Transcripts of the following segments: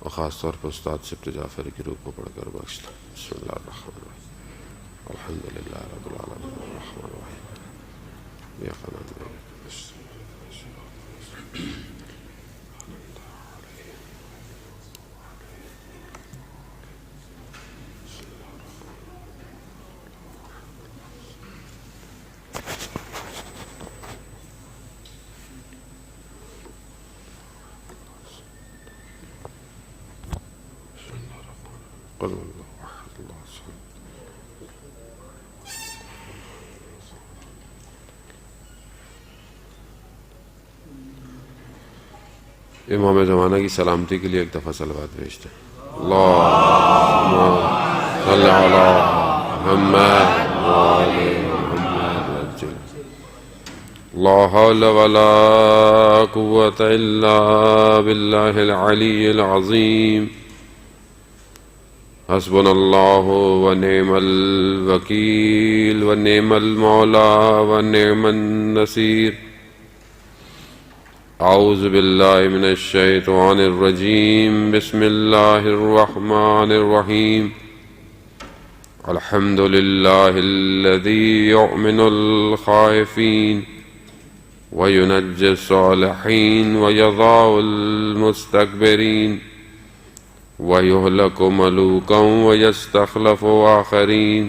اور خاص طور پر استاد سبت جعفر کی روح کو پڑھ کر بخش دے۔ بسم اللہ الرحمن الرحیم، الحمد للہ رب العالمین الرحمن الرحیم ایاک نعبد و ایاک نستعین۔ قل اللہ احد اللہ الصمد۔ امام زمانہ کی سلامتی کے لیے ایک دفعہ صلوات بھیجتے ہیں۔ اللہم صل علی محمد وآل محمد وسلم۔ لا حول ولا قوة الا باللہ العلی العظیم۔ حسبنا اللہ ونعم الوکیل ونعم المولا ونعم النصیر۔ اعوذ باللہ من الشیطان الرجیم، بسم اللہ الرحمن الرحیم۔ الحمد للہ الذی یؤمن الخائفین وینجی الصالحین ویضاع المستکبرین وَيُهْلَكُ مَلُوكًا وَيَسْتَخْلَفُ آخَرِينَ۔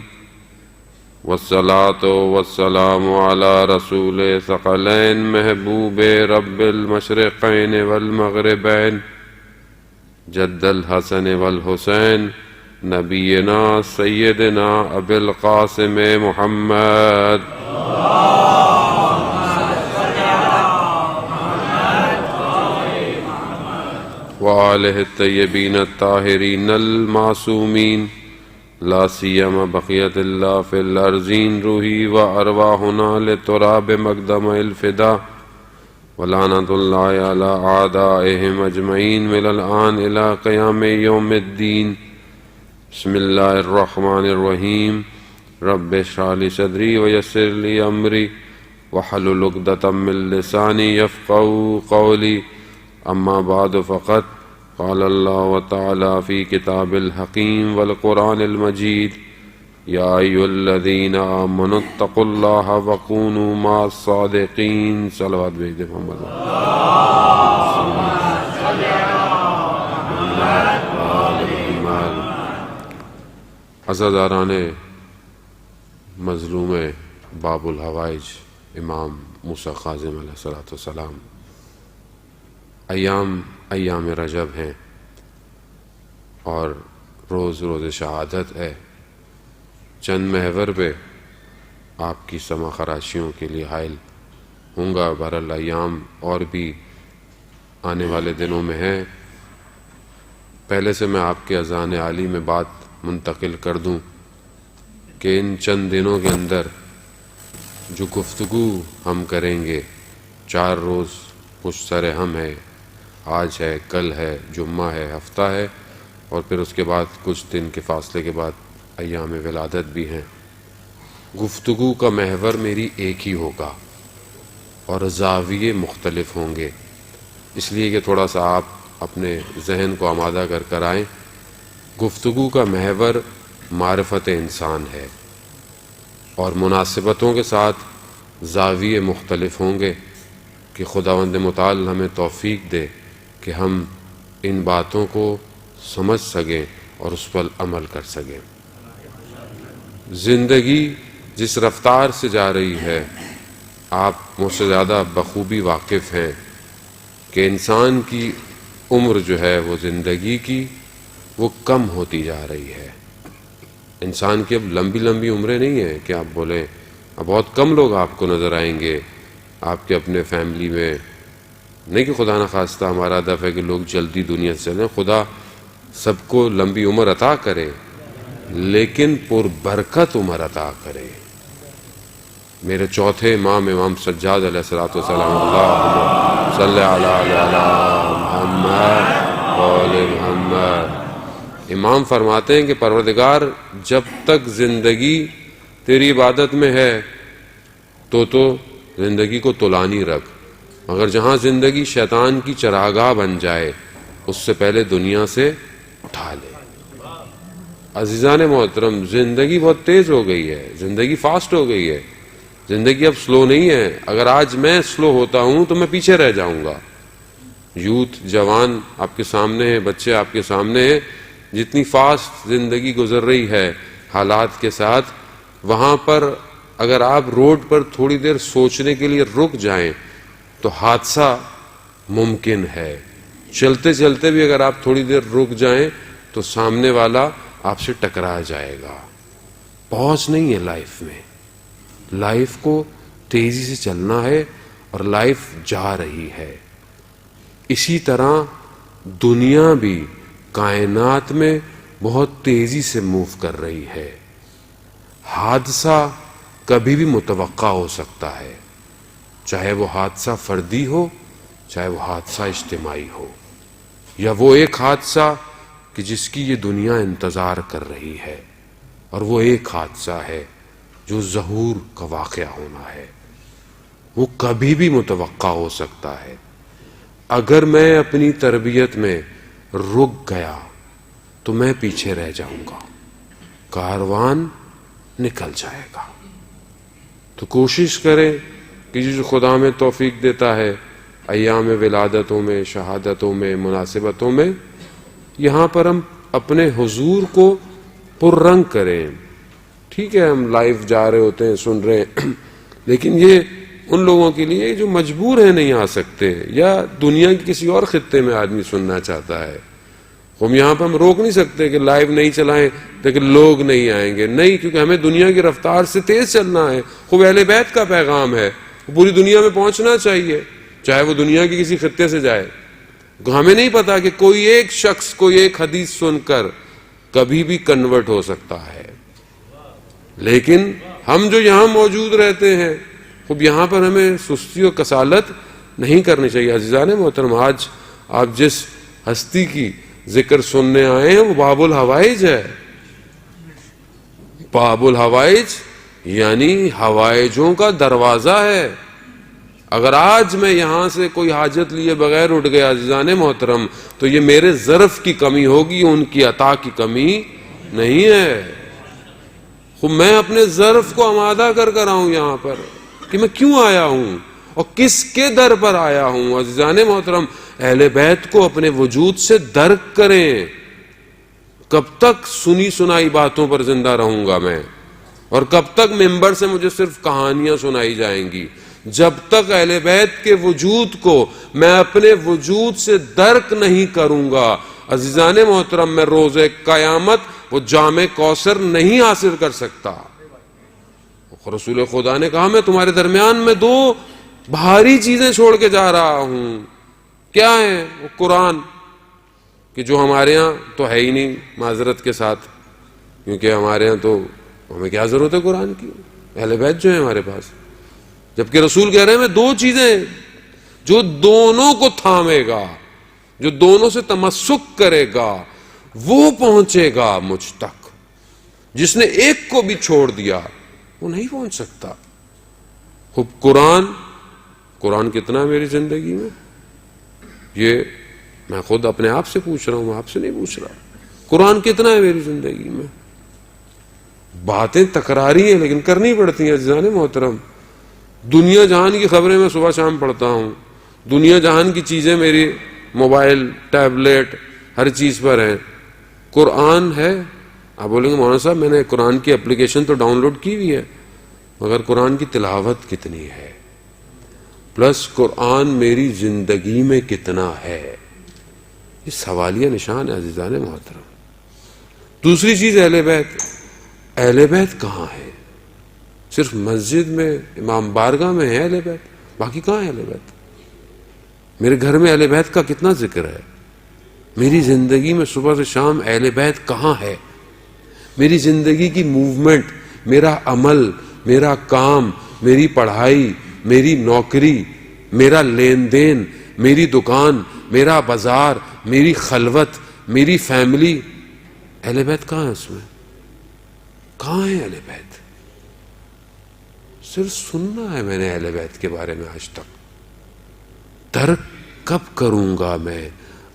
والصلاة والسلام على رسول ثقلین محبوب رب المشرقین والمغربین جد الحسن والحسین نبینا سیدنا ابی القاسم محمد وآلہ الطیبین الطاہرین المعصومین لا سیم بقیت اللہ فی الارضین روحی و ارواحنا لتراب مقدم الفدا ولعنت اللہ علی اعدائہم اجمعین من الآن الى قیام یوم الدین۔ بسم اللہ الرحمن الرحیم۔ رب اشرح لی صدری ویسر لی امری واحلل عقدۃ من لسانی یفقہوا قولی۔ اما بعد فقط قال اللہ تعالی فی کتاب الحکیم والقرآن المجید یا ایھا الذین آمنوا اتقوا اللہ وکونوا مع الصادقین۔ صلوات بھیج دے محمد۔ عزاداران مظلوم باب الحوائج امام موسیٰ کاظم علیہ السلام، ایام رجب ہیں اور روز شہادت ہے۔ چند محور پہ آپ کی سما خراشیوں کے لیے حائل ہوں گا۔ بہرحال ایام اور بھی آنے والے دنوں میں ہیں۔ پہلے سے میں آپ کے اذان عالی میں بات منتقل کر دوں کہ ان چند دنوں کے اندر جو گفتگو ہم کریں گے، 4 روز پشت سر ہم ہے، آج ہے، کل ہے، جمعہ ہے، ہفتہ ہے، اور پھر اس کے بعد کچھ دن کے فاصلے کے بعد ایام ولادت بھی ہیں۔ گفتگو کا محور میری ایک ہی ہوگا اور زاویے مختلف ہوں گے، اس لیے کہ تھوڑا سا آپ اپنے ذہن کو آمادہ کر آئیں۔ گفتگو کا محور معرفت انسان ہے اور مناسبتوں کے ساتھ زاویے مختلف ہوں گے کہ خداوند متعال ہمیں توفیق دے کہ ہم ان باتوں کو سمجھ سکیں اور اس پر عمل کر سکیں۔ زندگی جس رفتار سے جا رہی ہے، آپ مجھ سے زیادہ بخوبی واقف ہیں کہ انسان کی عمر جو ہے وہ زندگی کی وہ کم ہوتی جا رہی ہے۔ انسان کی اب لمبی عمریں نہیں ہیں کہ آپ بولیں، اب بہت کم لوگ آپ کو نظر آئیں گے آپ کے اپنے فیملی میں۔ نہیں کہ خدا نخواستہ ہمارا ہدف ہے کہ لوگ جلدی دنیا سے چلیں، خدا سب کو لمبی عمر عطا کرے لیکن پر برکت عمر عطا کرے۔ میرے چوتھے امام سجاد علیہ السلام، اللہم صلی علی محمد وآل محمد۔ امام فرماتے ہیں کہ پروردگار جب تک زندگی تیری عبادت میں ہے تو زندگی کو طولانی رکھ، مگر جہاں زندگی شیطان کی چراگاہ بن جائے اس سے پہلے دنیا سے اٹھا لے۔ عزیزان محترم، زندگی بہت تیز ہو گئی ہے، زندگی فاسٹ ہو گئی ہے، زندگی اب سلو نہیں ہے۔ اگر آج میں سلو ہوتا ہوں تو میں پیچھے رہ جاؤں گا۔ یوتھ، جوان آپ کے سامنے ہیں، بچے آپ کے سامنے ہیں، جتنی فاسٹ زندگی گزر رہی ہے حالات کے ساتھ، وہاں پر اگر آپ روڈ پر تھوڑی دیر سوچنے کے لیے رک جائیں تو حادثہ ممکن ہے۔ چلتے چلتے بھی اگر آپ تھوڑی دیر رک جائیں تو سامنے والا آپ سے ٹکرا جائے گا۔ پوز نہیں ہے لائف میں، لائف کو تیزی سے چلنا ہے اور لائف جا رہی ہے۔ اسی طرح دنیا بھی کائنات میں بہت تیزی سے موو کر رہی ہے۔ حادثہ کبھی بھی متوقع ہو سکتا ہے، چاہے وہ حادثہ فردی ہو، چاہے وہ حادثہ اجتماعی ہو، یا وہ ایک حادثہ کہ جس کی یہ دنیا انتظار کر رہی ہے، اور وہ ایک حادثہ ہے جو ظہور کا واقعہ ہونا ہے۔ وہ کبھی بھی متوقع ہو سکتا ہے۔ اگر میں اپنی تربیت میں رک گیا تو میں پیچھے رہ جاؤں گا، کاروان نکل جائے گا۔ تو کوشش کریں کہ جو خدا میں توفیق دیتا ہے، ایام ولادتوں میں، شہادتوں میں، مناسبتوں میں، یہاں پر ہم اپنے حضور کو پررنگ کریں۔ ٹھیک ہے، ہم لائیو جا رہے ہوتے ہیں، سن رہے ہیں، لیکن یہ ان لوگوں کے لیے جو مجبور ہیں نہیں آ سکتے، یا دنیا کے کسی اور خطے میں آدمی سننا چاہتا ہے۔ ہم یہاں پر ہم روک نہیں سکتے کہ لائیو نہیں چلائیں لیکن لوگ نہیں آئیں گے، نہیں، کیونکہ ہمیں دنیا کی رفتار سے تیز چلنا ہے۔ خوب اہل بیت کا پیغام ہے، پوری دنیا میں پہنچنا چاہیے، چاہے وہ دنیا کے کسی خطے سے جائے۔ ہمیں نہیں پتا کہ کوئی ایک شخص کوئی ایک حدیث سن کر کبھی بھی کنورٹ ہو سکتا ہے، لیکن ہم جو یہاں موجود رہتے ہیں، خوب یہاں پر ہمیں سستی و کسالت نہیں کرنی چاہیے۔ عزیزان محترم، آج آپ جس ہستی کی ذکر سننے آئے ہیں وہ باب الحوائج ہے۔ باب الحوائج یعنی حوائجوں کا دروازہ ہے۔ اگر آج میں یہاں سے کوئی حاجت لیے بغیر اٹھ گیا عزیزان محترم، تو یہ میرے ظرف کی کمی ہوگی، ان کی عطا کی کمی نہیں ہے۔ خب میں اپنے ظرف کو آمادہ کر آؤں یہاں پر کہ میں کیوں آیا ہوں اور کس کے در پر آیا ہوں۔ عزیزان محترم، اہل بیت کو اپنے وجود سے درک کریں۔ کب تک سنی سنائی باتوں پر زندہ رہوں گا میں، اور کب تک ممبر سے مجھے صرف کہانیاں سنائی جائیں گی؟ جب تک اہل بیت کے وجود کو میں اپنے وجود سے درک نہیں کروں گا، عزیزان محترم، میں روز قیامت وہ جام کوثر نہیں حاصل کر سکتا۔ رسول خدا نے کہا میں تمہارے درمیان میں دو بھاری چیزیں چھوڑ کے جا رہا ہوں۔ کیا ہے وہ؟ قرآن، کہ جو ہمارے ہاں تو ہے ہی نہیں، معذرت کے ساتھ، کیونکہ ہمارے ہاں تو ہمیں کیا ضرورت ہے قرآن کی، اہل بیت جو ہے ہمارے پاس۔ جبکہ رسول کہہ رہے ہیں میں دو چیزیں جو دونوں کو تھامے گا، جو دونوں سے تمسک کرے گا، وہ پہنچے گا مجھ تک۔ جس نے ایک کو بھی چھوڑ دیا وہ نہیں پہنچ سکتا۔ خوب قرآن کتنا ہے میری زندگی میں؟ یہ میں خود اپنے آپ سے پوچھ رہا ہوں، میں آپ سے نہیں پوچھ رہا۔ قرآن کتنا ہے میری زندگی میں؟ باتیں تکراری ہیں لیکن کرنی پڑتی ہیں عزیزان محترم۔ دنیا جہان کی خبریں میں صبح شام پڑھتا ہوں، دنیا جہان کی چیزیں میری موبائل، ٹیبلیٹ، ہر چیز پر ہیں۔ قرآن ہے؟ آپ بولیں گے مولانا صاحب میں نے قرآن کی اپلیکیشن تو ڈاؤن لوڈ کی ہوئی ہے، مگر قرآن کی تلاوت کتنی ہے؟ پلس قرآن میری زندگی میں کتنا ہے؟ یہ سوالیہ نشان ہے عزیزان محترم۔ دوسری چیز اہل بیت۔ اہل بیت کہاں ہے؟ صرف مسجد میں، امام بارگاہ میں ہے اہل بیت، باقی کہاں ہے اہل بیت؟ میرے گھر میں اہل بیت کا کتنا ذکر ہے؟ میری زندگی میں صبح سے شام اہل بیت کہاں ہے؟ میری زندگی کی موومنٹ، میرا عمل، میرا کام، میری پڑھائی، میری نوکری، میرا لین دین، میری دکان، میرا بازار، میری خلوت، میری فیملی، اہل بیت کہاں ہے؟ اس میں کہاں ہے اہل بیت؟ صرف سننا ہے میں نے اہل بیت کے بارے میں آج تک۔ درک کب کروں گا میں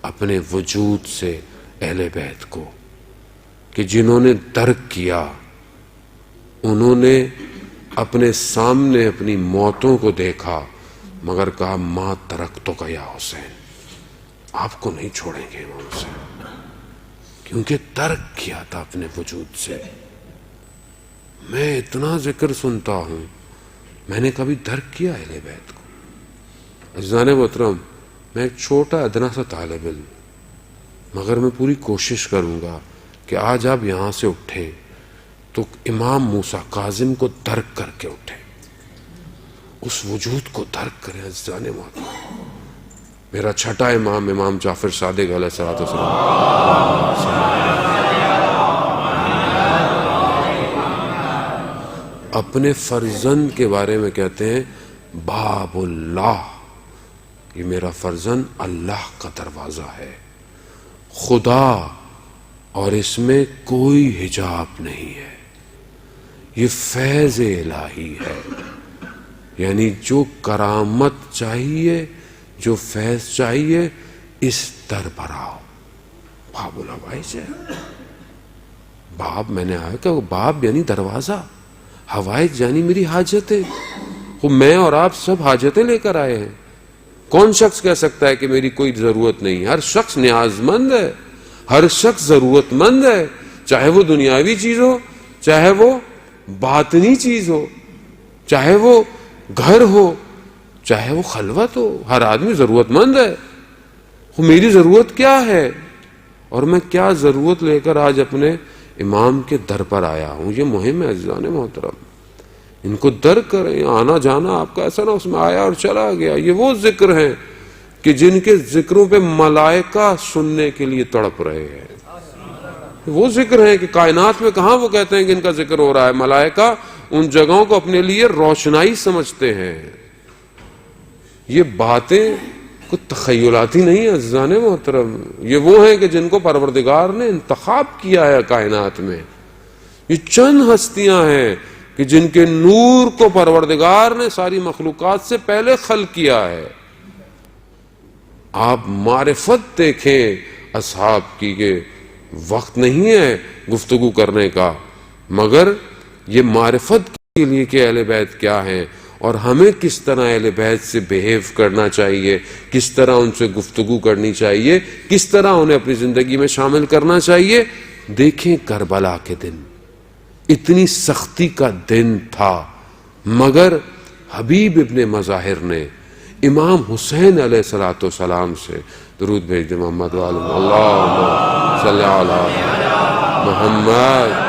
اپنے وجود سے اہل بیت کو کہ جنہوں نے درک کیا، انہوں نے اپنے سامنے اپنی موتوں کو دیکھا مگر کہا ما ترکتک یا حسین، آپ کو نہیں چھوڑیں گے امام حسین، کیونکہ درک کیا تھا اپنے وجود سے۔ میں اتنا ذکر سنتا ہوں، میں نے کبھی درک کیا اہل بیت کو؟ عزیزان محترم، میں ایک چھوٹا ادنا سا طالب علم، مگر میں پوری کوشش کروں گا کہ آج آپ یہاں سے اٹھیں تو امام موسیٰ کاظم کو درک کر کے اٹھیں، اس وجود کو درک کریں۔ عزیزان محترم، میرا چھٹا امام، امام جعفر صادق علیہ الصلوۃ والسلام، اپنے فرزند کے بارے میں کہتے ہیں باب اللہ، یہ میرا فرزند اللہ کا دروازہ ہے، خدا، اور اس میں کوئی حجاب نہیں ہے، یہ فیض الہی ہے، یعنی جو کرامت چاہیے، جو فیض چاہیے، اس در پر آؤ۔ باب الحوائج ہے، باب میں نے آیا کہ باب یعنی دروازہ، حوائج یعنی میری حاجتیں، میں اور آپ سب حاجتیں لے کر آئے ہیں۔ کون شخص کہہ سکتا ہے کہ میری کوئی ضرورت نہیں؟ ہر شخص نیاز مند ہے، ہر شخص ضرورت مند ہے، چاہے وہ دنیاوی چیز ہو، چاہے وہ باطنی چیز ہو، چاہے وہ گھر ہو، چاہے وہ خلوت ہو، ہر آدمی ضرورت مند ہے۔ میری ضرورت کیا ہے اور میں کیا ضرورت لے کر آج اپنے امام کے در پر آیا ہوں، یہ مہم ہے عزیزان محترم۔ ان کو در کریں، آنا جانا آپ کا ایسا نہ اس میں آیا اور چلا گیا۔ یہ وہ ذکر ہیں کہ جن کے ذکروں پہ ملائکہ سننے کے لیے تڑپ رہے ہیں، وہ ذکر ہیں کہ کائنات میں کہاں وہ کہتے ہیں کہ ان کا ذکر ہو رہا ہے، ملائکہ ان جگہوں کو اپنے لیے روشنائی سمجھتے ہیں۔ یہ باتیں کوئی تخیلاتی نہیں ہیں عزیزان محترم، یہ وہ ہیں کہ جن کو پروردگار نے انتخاب کیا ہے کائنات میں۔ یہ چند ہستیاں ہیں کہ جن کے نور کو پروردگار نے ساری مخلوقات سے پہلے خلق کیا ہے۔ آپ معرفت دیکھیں اصحاب کی، کہ وقت نہیں ہے گفتگو کرنے کا، مگر یہ معرفت کے لیے کہ اہل بیت کیا ہیں اور ہمیں کس طرح اہل بیت سے بیہیو کرنا چاہیے، کس طرح ان سے گفتگو کرنی چاہیے، کس طرح انہیں اپنی زندگی میں شامل کرنا چاہیے۔ دیکھیں کربلا کے دن، اتنی سختی کا دن تھا، مگر حبیب ابن مظاہر نے امام حسین علیہ الصلوۃ والسلام سے درود بھیج دے، محمد وعلی اللہم صلی علی محمد۔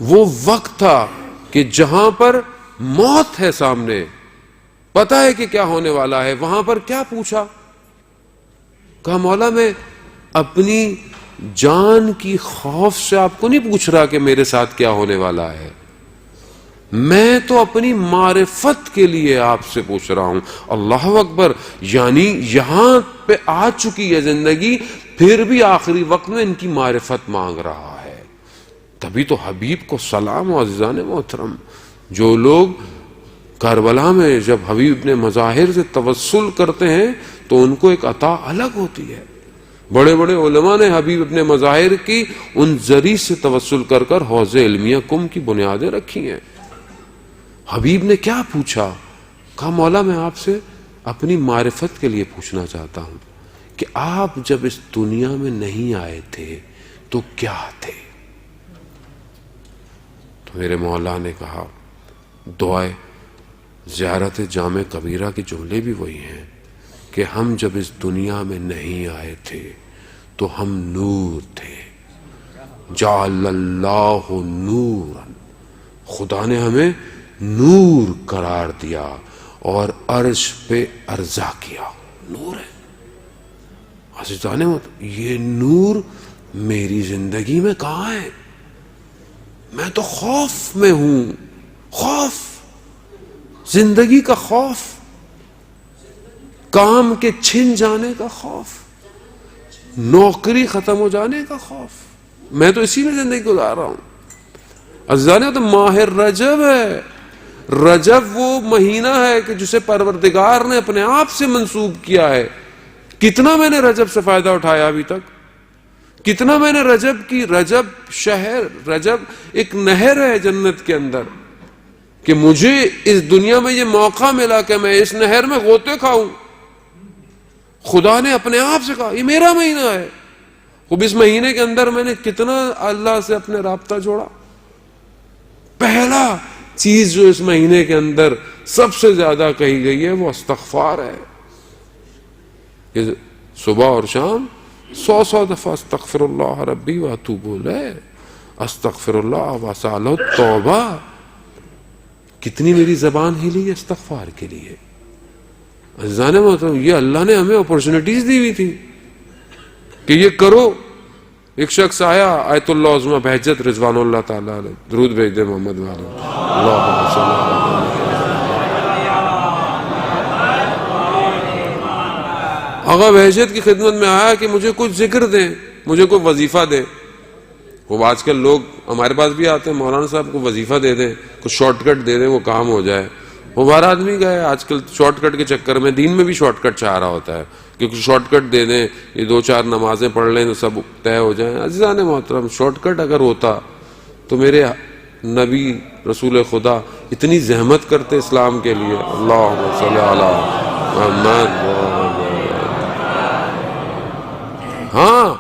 وہ وقت تھا کہ جہاں پر موت ہے سامنے، پتہ ہے کہ کیا ہونے والا ہے، وہاں پر کیا پوچھا؟ کہا مولا میں اپنی جان کی خوف سے آپ کو نہیں پوچھ رہا کہ میرے ساتھ کیا ہونے والا ہے، میں تو اپنی معرفت کے لیے آپ سے پوچھ رہا ہوں۔ اللہ اکبر، یعنی یہاں پہ آ چکی ہے زندگی، پھر بھی آخری وقت میں ان کی معرفت مانگ رہا ہے۔ تبھی تو حبیب کو سلام و عزیزان محترم، جو لوگ کربلا میں جب حبیب ابن مظاہر سے توسل کرتے ہیں تو ان کو ایک عطا الگ ہوتی ہے۔ بڑے بڑے علماء نے حبیب ابن مظاہر کی ان ذریع سے توسل کر کر حوض علمیہ کم کی بنیادیں رکھی ہیں۔ حبیب نے کیا پوچھا؟ کہا مولا میں آپ سے اپنی معرفت کے لیے پوچھنا چاہتا ہوں کہ آپ جب اس دنیا میں نہیں آئے تھے تو کیا تھے؟ تو میرے مولا نے کہا، دعائے زیارت جامع کبیرہ کے جملے بھی وہی ہیں کہ ہم جب اس دنیا میں نہیں آئے تھے تو ہم نور تھے، جعل اللہ نورا، خدا نے ہمیں نور قرار دیا اور عرش پہ ارضا کیا، نور ہے۔ عزیزان یہ نور میری زندگی میں کہاں ہے؟ میں تو خوف میں ہوں، خوف، زندگی کا خوف، کام کے چھن جانے کا خوف، نوکری ختم ہو جانے کا خوف، میں تو اسی میں زندگی گزار رہا ہوں۔ عزیزان تو ماہ رجب ہے، رجب وہ مہینہ ہے کہ جسے پروردگار نے اپنے آپ سے منسوب کیا ہے کتنا میں نے رجب سے فائدہ اٹھایا ابھی تک، کتنا میں نے رجب کی، رجب شہر، رجب ایک نہر ہے جنت کے اندر، کہ مجھے اس دنیا میں یہ موقع ملا کہ میں اس نہر میں غوطے کھاؤں. خدا نے اپنے آپ سے کہا یہ میرا مہینہ ہے. خوب اس مہینے کے اندر میں نے کتنا اللہ سے اپنے رابطہ جوڑا. پہلا چیز جو اس مہینے کے اندر سب سے زیادہ کہی گئی ہے وہ استغفار ہے، کہ صبح اور شام 100 دفعہ استغفر اللہ ربی واتوب الیہ، استغفر اللہ واسألہ التوبہ. کتنی میری زبان ہلی ہے استغفار کے لیے. عزیزان محترم، یہ اللہ نے ہمیں اپورچونٹیز دی ہوئی تھی کہ یہ کرو. ایک شخص آیا، آیت اللہ عظمہ بہجت رضوان اللہ تعالیٰ علیہ، درود بھیج دے محمد والے، اللہم صلی اللہ علیہ. آقا بہجت کی خدمت میں آیا کہ مجھے کچھ ذکر دیں، مجھے کوئی وظیفہ دیں. وہ آج کل لوگ ہمارے پاس بھی آتے ہیں، مولانا صاحب کو وظیفہ دے دیں، کچھ شارٹ کٹ دے دیں، وہ کام ہو جائے. وہ بار آدمی گئے آج کل شارٹ کٹ کے چکر میں، دین میں بھی شارٹ کٹ چاہ رہا ہوتا ہے کہ کچھ شارٹ کٹ دے دیں، یہ 2-4 نمازیں پڑھ لیں تو سب طے ہو جائیں. عزیزان محترم، شارٹ کٹ اگر ہوتا تو میرے نبی رسول خدا اتنی زحمت کرتے اسلام کے لیے. اللہم صلی علی محمد. ہاں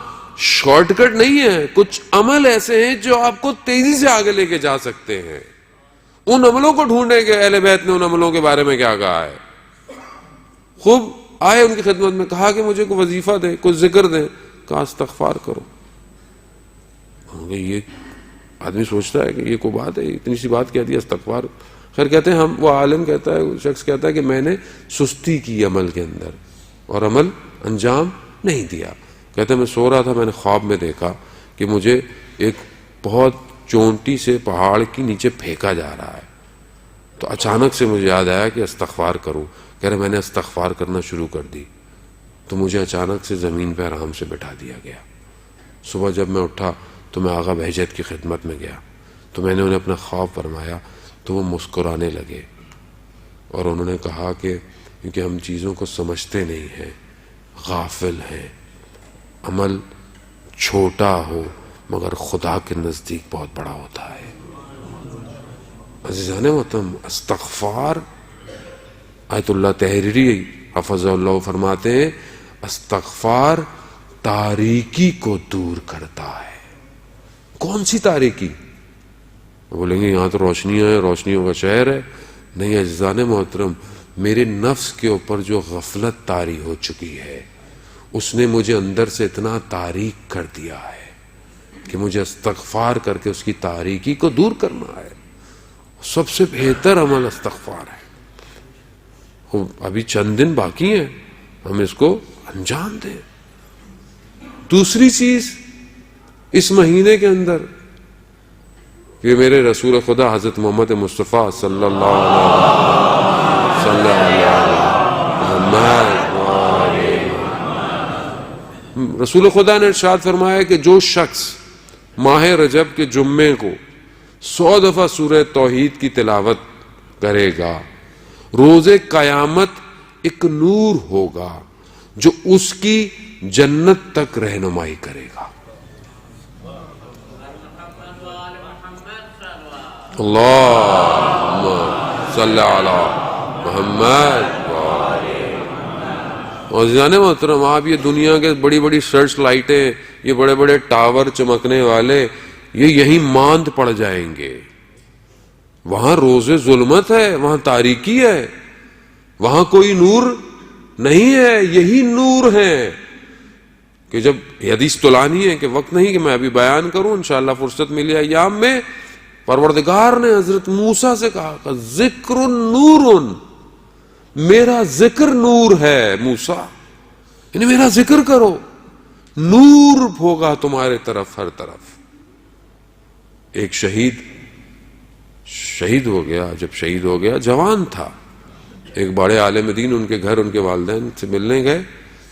شارٹ کٹ نہیں ہے، کچھ عمل ایسے ہیں جو آپ کو تیزی سے آگے لے کے جا سکتے ہیں. ان عملوں کو ڈھونڈیں کہ اہل بیت نے ان عملوں کے بارے میں کیا کہا ہے. خوب آئے ان کی خدمت میں، کہا کہ مجھے کوئی وظیفہ دیں، کچھ ذکر دیں. کہا استغفار کرو. یہ آدمی سوچتا ہے کہ یہ کوئی بات ہے، اتنی سی بات کہہ دی استغفار. خیر کہتے ہیں ہم، وہ عالم کہتا ہے، شخص کہتا ہے کہ میں نے سستی کی عمل کے اندر اور عمل انجام نہیں دیا. کہتے ہیں میں سو رہا تھا، میں نے خواب میں دیکھا کہ مجھے ایک بہت چونٹی سے پہاڑ کی نیچے پھینکا جا رہا ہے. تو اچانک سے مجھے یاد آیا کہ استغفار کروں. کہہ رہے میں نے استغفار کرنا شروع کر دی تو مجھے اچانک سے زمین پہ آرام سے بٹھا دیا گیا. صبح جب میں اٹھا تو میں آغا بہجت کی خدمت میں گیا تو میں نے انہیں اپنا خواب فرمایا تو وہ مسکرانے لگے اور انہوں نے کہا کہ کیونکہ ہم چیزوں کو سمجھتے نہیں ہیں، غافل ہیں، عمل چھوٹا ہو مگر خدا کے نزدیک بہت بڑا ہوتا ہے. عزیزان محترم، استغفار، آیت اللہ تحریری حفظ اللہ فرماتے ہیں استغفار تاریکی کو دور کرتا ہے. کون سی تاریکی؟ بولیں گے یہاں تو روشنیاں ہیں، روشنیوں کا شہر ہے. نہیں عزیزان محترم، میرے نفس کے اوپر جو غفلت طاری ہو چکی ہے اس نے مجھے اندر سے اتنا تاریک کر دیا ہے کہ مجھے استغفار کر کے اس کی تاریکی کو دور کرنا ہے. سب سے بہتر عمل استغفار ہے. ابھی چند دن باقی ہیں، ہم اس کو انجام دیں. دوسری چیز اس مہینے کے اندر کہ میرے رسول خدا حضرت محمد مصطفیٰ صلی اللہ علیہ وسلم، رسول خدا نے ارشاد فرمایا کہ جو شخص ماہ رجب کے جمعے کو 100 دفعہ سورہ توحید کی تلاوت کرے گا، روز قیامت ایک نور ہوگا جو اس کی جنت تک رہنمائی کرے گا. اللہم صلی علی محمد. عزیزان محترم، آپ یہ دنیا کے بڑی بڑی سرچ لائٹیں، یہ بڑے بڑے ٹاور چمکنے والے، یہ یہیں ماند پڑ جائیں گے. وہاں روز ظلمت ہے، وہاں تاریکی ہے، وہاں کوئی نور نہیں ہے. یہی نور ہے کہ جب حدیث طلانی ہے کہ وقت نہیں کہ میں ابھی بیان کروں، انشاءاللہ فرصت ملی ایام میں، پروردگار نے حضرت موسیٰ سے کہا کہ ذکر نور، میرا ذکر نور ہے موسیٰ، یعنی میرا ذکر کرو، نور ہوگا تمہارے طرف ہر طرف. ایک شہید ہو گیا. جب شہید ہو گیا جوان تھا، ایک بڑے عالم دین ان کے گھر ان کے والدین سے ملنے گئے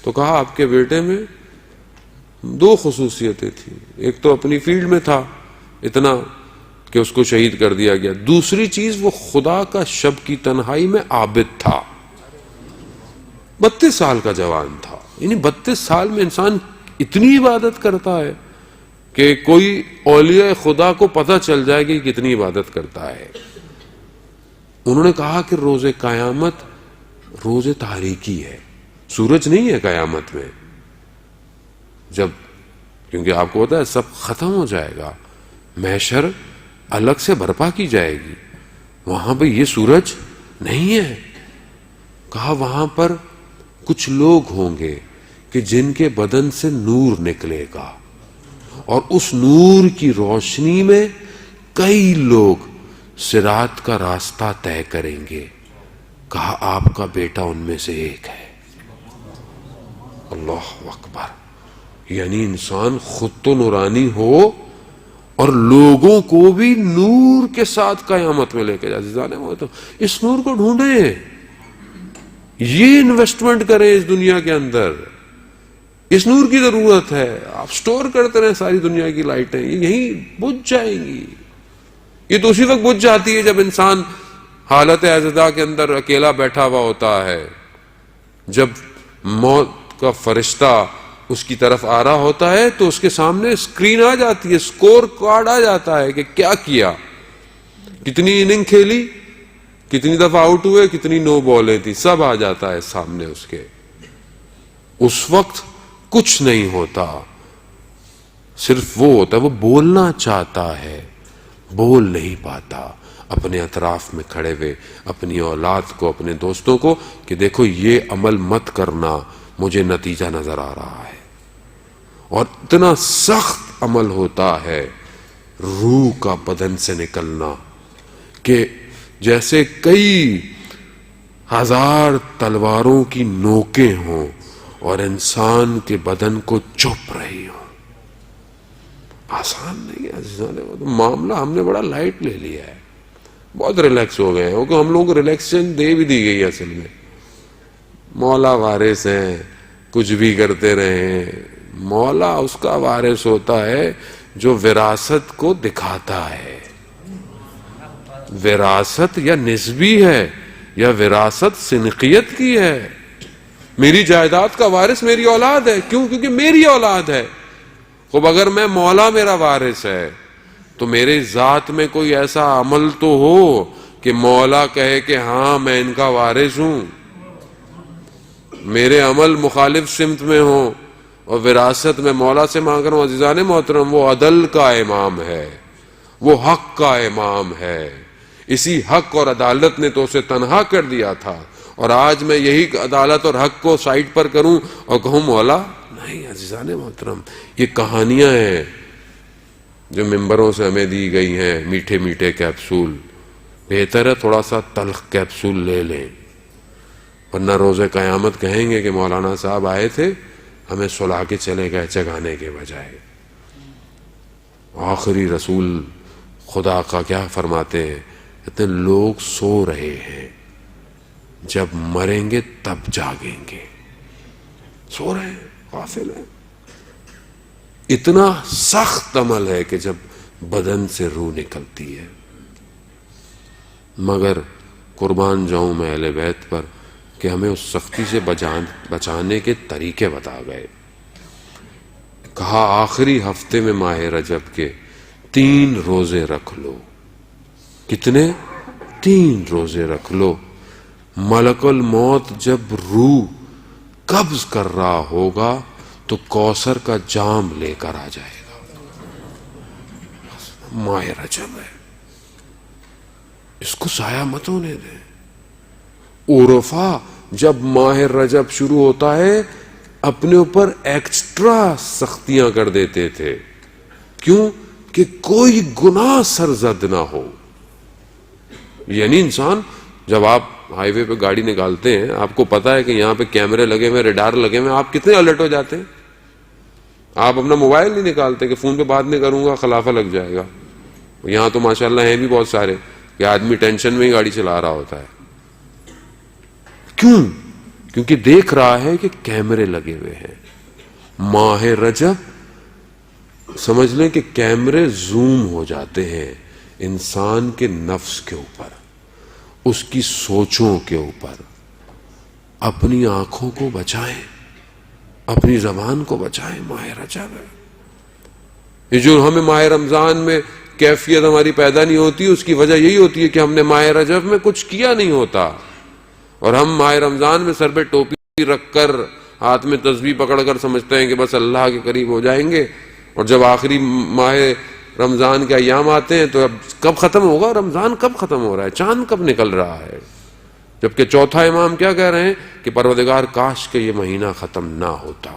تو کہا آپ کے بیٹے میں 2 خصوصیتیں تھیں. ایک تو اپنی فیلڈ میں تھا اتنا کہ اس کو شہید کر دیا گیا، دوسری چیز وہ خدا کا شب کی تنہائی میں عابد تھا. 32 سال کا جوان تھا، یعنی 32 سال میں انسان اتنی عبادت کرتا ہے کہ کوئی اولیاء خدا کو پتہ چل جائے کہ کتنی عبادت کرتا ہے. انہوں نے کہا کہ روز قیامت روز تاریکی ہے، سورج نہیں ہے قیامت میں. جب کیونکہ آپ کو پتا ہے سب ختم ہو جائے گا، محشر الگ سے برپا کی جائے گی، وہاں پہ یہ سورج نہیں ہے. کہا وہاں پر کچھ لوگ ہوں گے کہ جن کے بدن سے نور نکلے گا، اور اس نور کی روشنی میں کئی لوگ صراط کا راستہ طے کریں گے. کہا آپ کا بیٹا ان میں سے ایک ہے. اللہ اکبر. یعنی انسان خود تو نورانی ہو اور لوگوں کو بھی نور کے ساتھ قیامت میں لے کے جانے. وہ تو اس نور کو ڈھونڈیں، یہ انویسٹمنٹ کریں اس دنیا کے اندر. اس نور کی ضرورت ہے. آپ سٹور کرتے رہیں ساری دنیا کی لائٹیں، یہ یہیں بجھ جائیں گی. یہ تو اسی وقت بجھ جاتی ہے جب انسان حالت اعتداء کے اندر اکیلا بیٹھا ہوا ہوتا ہے، جب موت کا فرشتہ اس کی طرف آ رہا ہوتا ہے تو اس کے سامنے اسکرین آ جاتی ہے، سکور کارڈ آ جاتا ہے کہ کیا کیا، کتنی اننگ کھیلی، کتنی دفعہ آؤٹ ہوئے، کتنی نو بالیں تھی، سب آ جاتا ہے سامنے اس کے. اس وقت کچھ نہیں ہوتا، صرف وہ ہوتا ہے وہ بولنا چاہتا ہے، بول نہیں پاتا. اپنے اطراف میں کھڑے ہوئے اپنی اولاد کو، اپنے دوستوں کو کہ دیکھو یہ عمل مت کرنا، مجھے نتیجہ نظر آ رہا ہے. اور اتنا سخت عمل ہوتا ہے روح کا بدن سے نکلنا کہ جیسے کئی ہزار تلواروں کی نوکیں ہوں اور انسان کے بدن کو چپ رہی ہوں. آسان نہیں ہے عزیزان. وہ تو معاملہ ہم نے بڑا لائٹ لے لیا ہے، بہت ریلیکس ہو گئے ہیں. کیونکہ ہم لوگوں کو ریلیکسیشن دے بھی دی گئی ہے. اصل میں مولا وارث ہیں، کچھ بھی کرتے رہیں. مولا اس کا وارث ہوتا ہے جو وراثت کو دکھاتا ہے. وراثت یا نسبی ہے یا وراثت سنقیت کی ہے. میری جائیداد کا وارث میری اولاد ہے. کیوں؟ کیونکہ میری اولاد ہے. خب اگر میں مولا میرا وارث ہے تو میرے ذات میں کوئی ایسا عمل تو ہو کہ مولا کہے کہ ہاں میں ان کا وارث ہوں. میرے عمل مخالف سمت میں ہوں اور وراثت میں مولا سے مانگ رہا ہوں. عزیزان محترم، وہ عدل کا امام ہے، وہ حق کا امام ہے. اسی حق اور عدالت نے تو اسے تنہا کر دیا تھا، اور آج میں یہی عدالت اور حق کو سائڈ پر کروں اور کہوں مولا نہیں. عزیزان محترم، یہ کہانیاں ہیں جو ممبروں سے ہمیں دی گئی ہیں، میٹھے میٹھے کیپسول. بہتر ہے تھوڑا سا تلخ کیپسول لے لیں، ورنہ روز قیامت کہیں گے کہ مولانا صاحب آئے تھے، ہمیں سلا کے چلے گئے جگانے کے بجائے. آخری رسول خدا کا کیا فرماتے ہیں؟ کہتے ہیں لوگ سو رہے ہیں، جب مریں گے تب جاگیں گے. سو رہے ہیں، غافل ہیں. اتنا سخت عمل ہے کہ جب بدن سے روح نکلتی ہے. مگر قربان جاؤں میں اہل بیت پر کہ ہمیں اس سختی سے بچانے کے طریقے بتا گئے. کہا آخری ہفتے میں ماہ رجب کے 3 روزے رکھ لو. کتنے؟ 3 روزے رکھ لو. ملک الموت جب روح قبض کر رہا ہوگا تو کوثر کا جام لے کر آ جائے گا. ماہ رجب ہے، اس کو ضائع مت ہونے دیں. عرفا جب ماہ رجب شروع ہوتا ہے اپنے اوپر ایکسٹرا سختیاں کر دیتے تھے. کیوں؟ کہ کوئی گناہ سرزد نہ ہو. یعنی انسان جب آپ ہائی وے پہ گاڑی نکالتے ہیں، آپ کو پتا ہے کہ یہاں پہ کیمرے لگے ہوئے، ریڈار لگے ہوئے، آپ کتنے الرٹ ہو جاتے ہیں. آپ اپنا موبائل نہیں نکالتے کہ فون پہ بات نہیں کروں گا خلافہ لگ جائے گا. یہاں تو ماشاءاللہ ہیں بھی بہت سارے کہ آدمی ٹینشن میں ہی گاڑی چلا رہا ہوتا ہے. کیوں؟ کیونکہ دیکھ رہا ہے کہ کیمرے لگے ہوئے ہیں. ماہ رجب سمجھ لیں کہ کیمرے زوم ہو جاتے ہیں انسان کے نفس کے اوپر، اس کی سوچوں کے اوپر. اپنی آنکھوں کو بچائیں. اپنی زبان کو بچائیں. ماہ رجب ہے. یہ جو ہمیں ماہ رمضان میں کیفیت ہماری پیدا نہیں ہوتی، اس کی وجہ یہی ہوتی ہے کہ ہم نے ماہ رجب میں کچھ کیا نہیں ہوتا، اور ہم ماہ رمضان میں سر پہ ٹوپی رکھ کر ہاتھ میں تسبیح پکڑ کر سمجھتے ہیں کہ بس اللہ کے قریب ہو جائیں گے. اور جب آخری ماہ رمضان کے ایام آتے ہیں تو اب کب ختم ہوگا رمضان، کب ختم ہو رہا ہے، چاند کب نکل رہا ہے. جبکہ چوتھا امام کیا کہہ رہے ہیں کہ پروردگار کاش کہ یہ مہینہ ختم نہ ہوتا.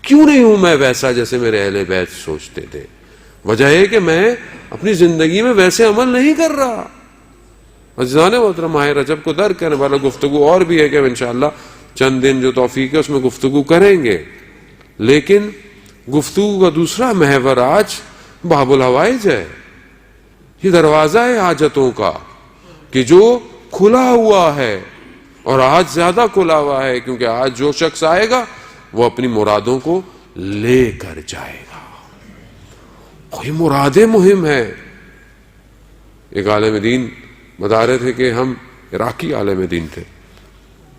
کیوں نہیں ہوں میں ویسا جیسے میرے اہل بیت سوچتے تھے؟ وجہ ہے کہ میں اپنی زندگی میں ویسے عمل نہیں کر رہا. عزیزان محترم، ماہ رجب کو درک کرنے والا گفتگو اور بھی ہے کہ انشاءاللہ چند دن جو توفیق ہے اس میں گفتگو کریں گے. لیکن گفتگو کا دوسرا محور آج باب الحوائج ہے. یہ دروازہ ہے حاجتوں کا کہ جو کھلا ہوا ہے، اور آج زیادہ کھلا ہوا ہے کیونکہ آج جو شخص آئے گا وہ اپنی مرادوں کو لے کر جائے گا. کوئی مرادیں مہم ہے. ایک عالم دین بتا رہے تھے کہ ہم عراقی عالم دین تھے،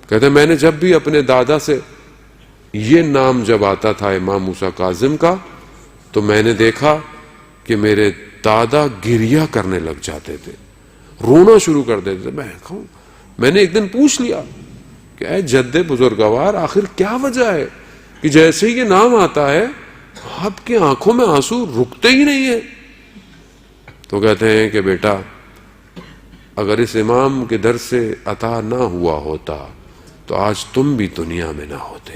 کہتے میں نے جب بھی اپنے دادا سے یہ نام جب آتا تھا امام موسیٰ کاظم کا تو میں نے دیکھا کہ میرے دادا گریہ کرنے لگ جاتے تھے، رونا شروع کر دیتے تھے. میں نے ایک دن پوچھ لیا کہ اے جد بزرگوار، آخر کیا وجہ ہے کہ جیسے ہی یہ نام آتا ہے آپ کی آنکھوں میں آنسو رکتے ہی نہیں ہیں؟ تو کہتے ہیں کہ بیٹا اگر اس امام کے در سے عطا نہ ہوا ہوتا تو آج تم بھی دنیا میں نہ ہوتے.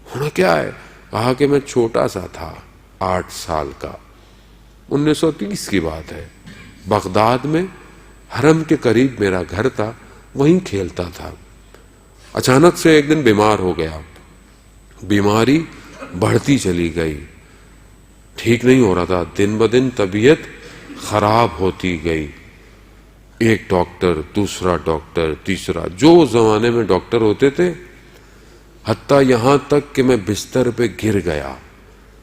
ہونا کیا ہے؟ کہا کہ میں چھوٹا سا تھا، 8 سال کا، 1930 کی بات ہے. بغداد میں حرم کے قریب میرا گھر تھا، وہیں کھیلتا تھا. اچانک سے ایک دن بیمار ہو گیا. بیماری بڑھتی چلی گئی، ٹھیک نہیں ہو رہا تھا. دن بدن طبیعت خراب ہوتی گئی. ایک ڈاکٹر، دوسرا ڈاکٹر، تیسرا، جو زمانے میں ڈاکٹر ہوتے تھے، حتیٰ یہاں تک کہ میں بستر پہ گر گیا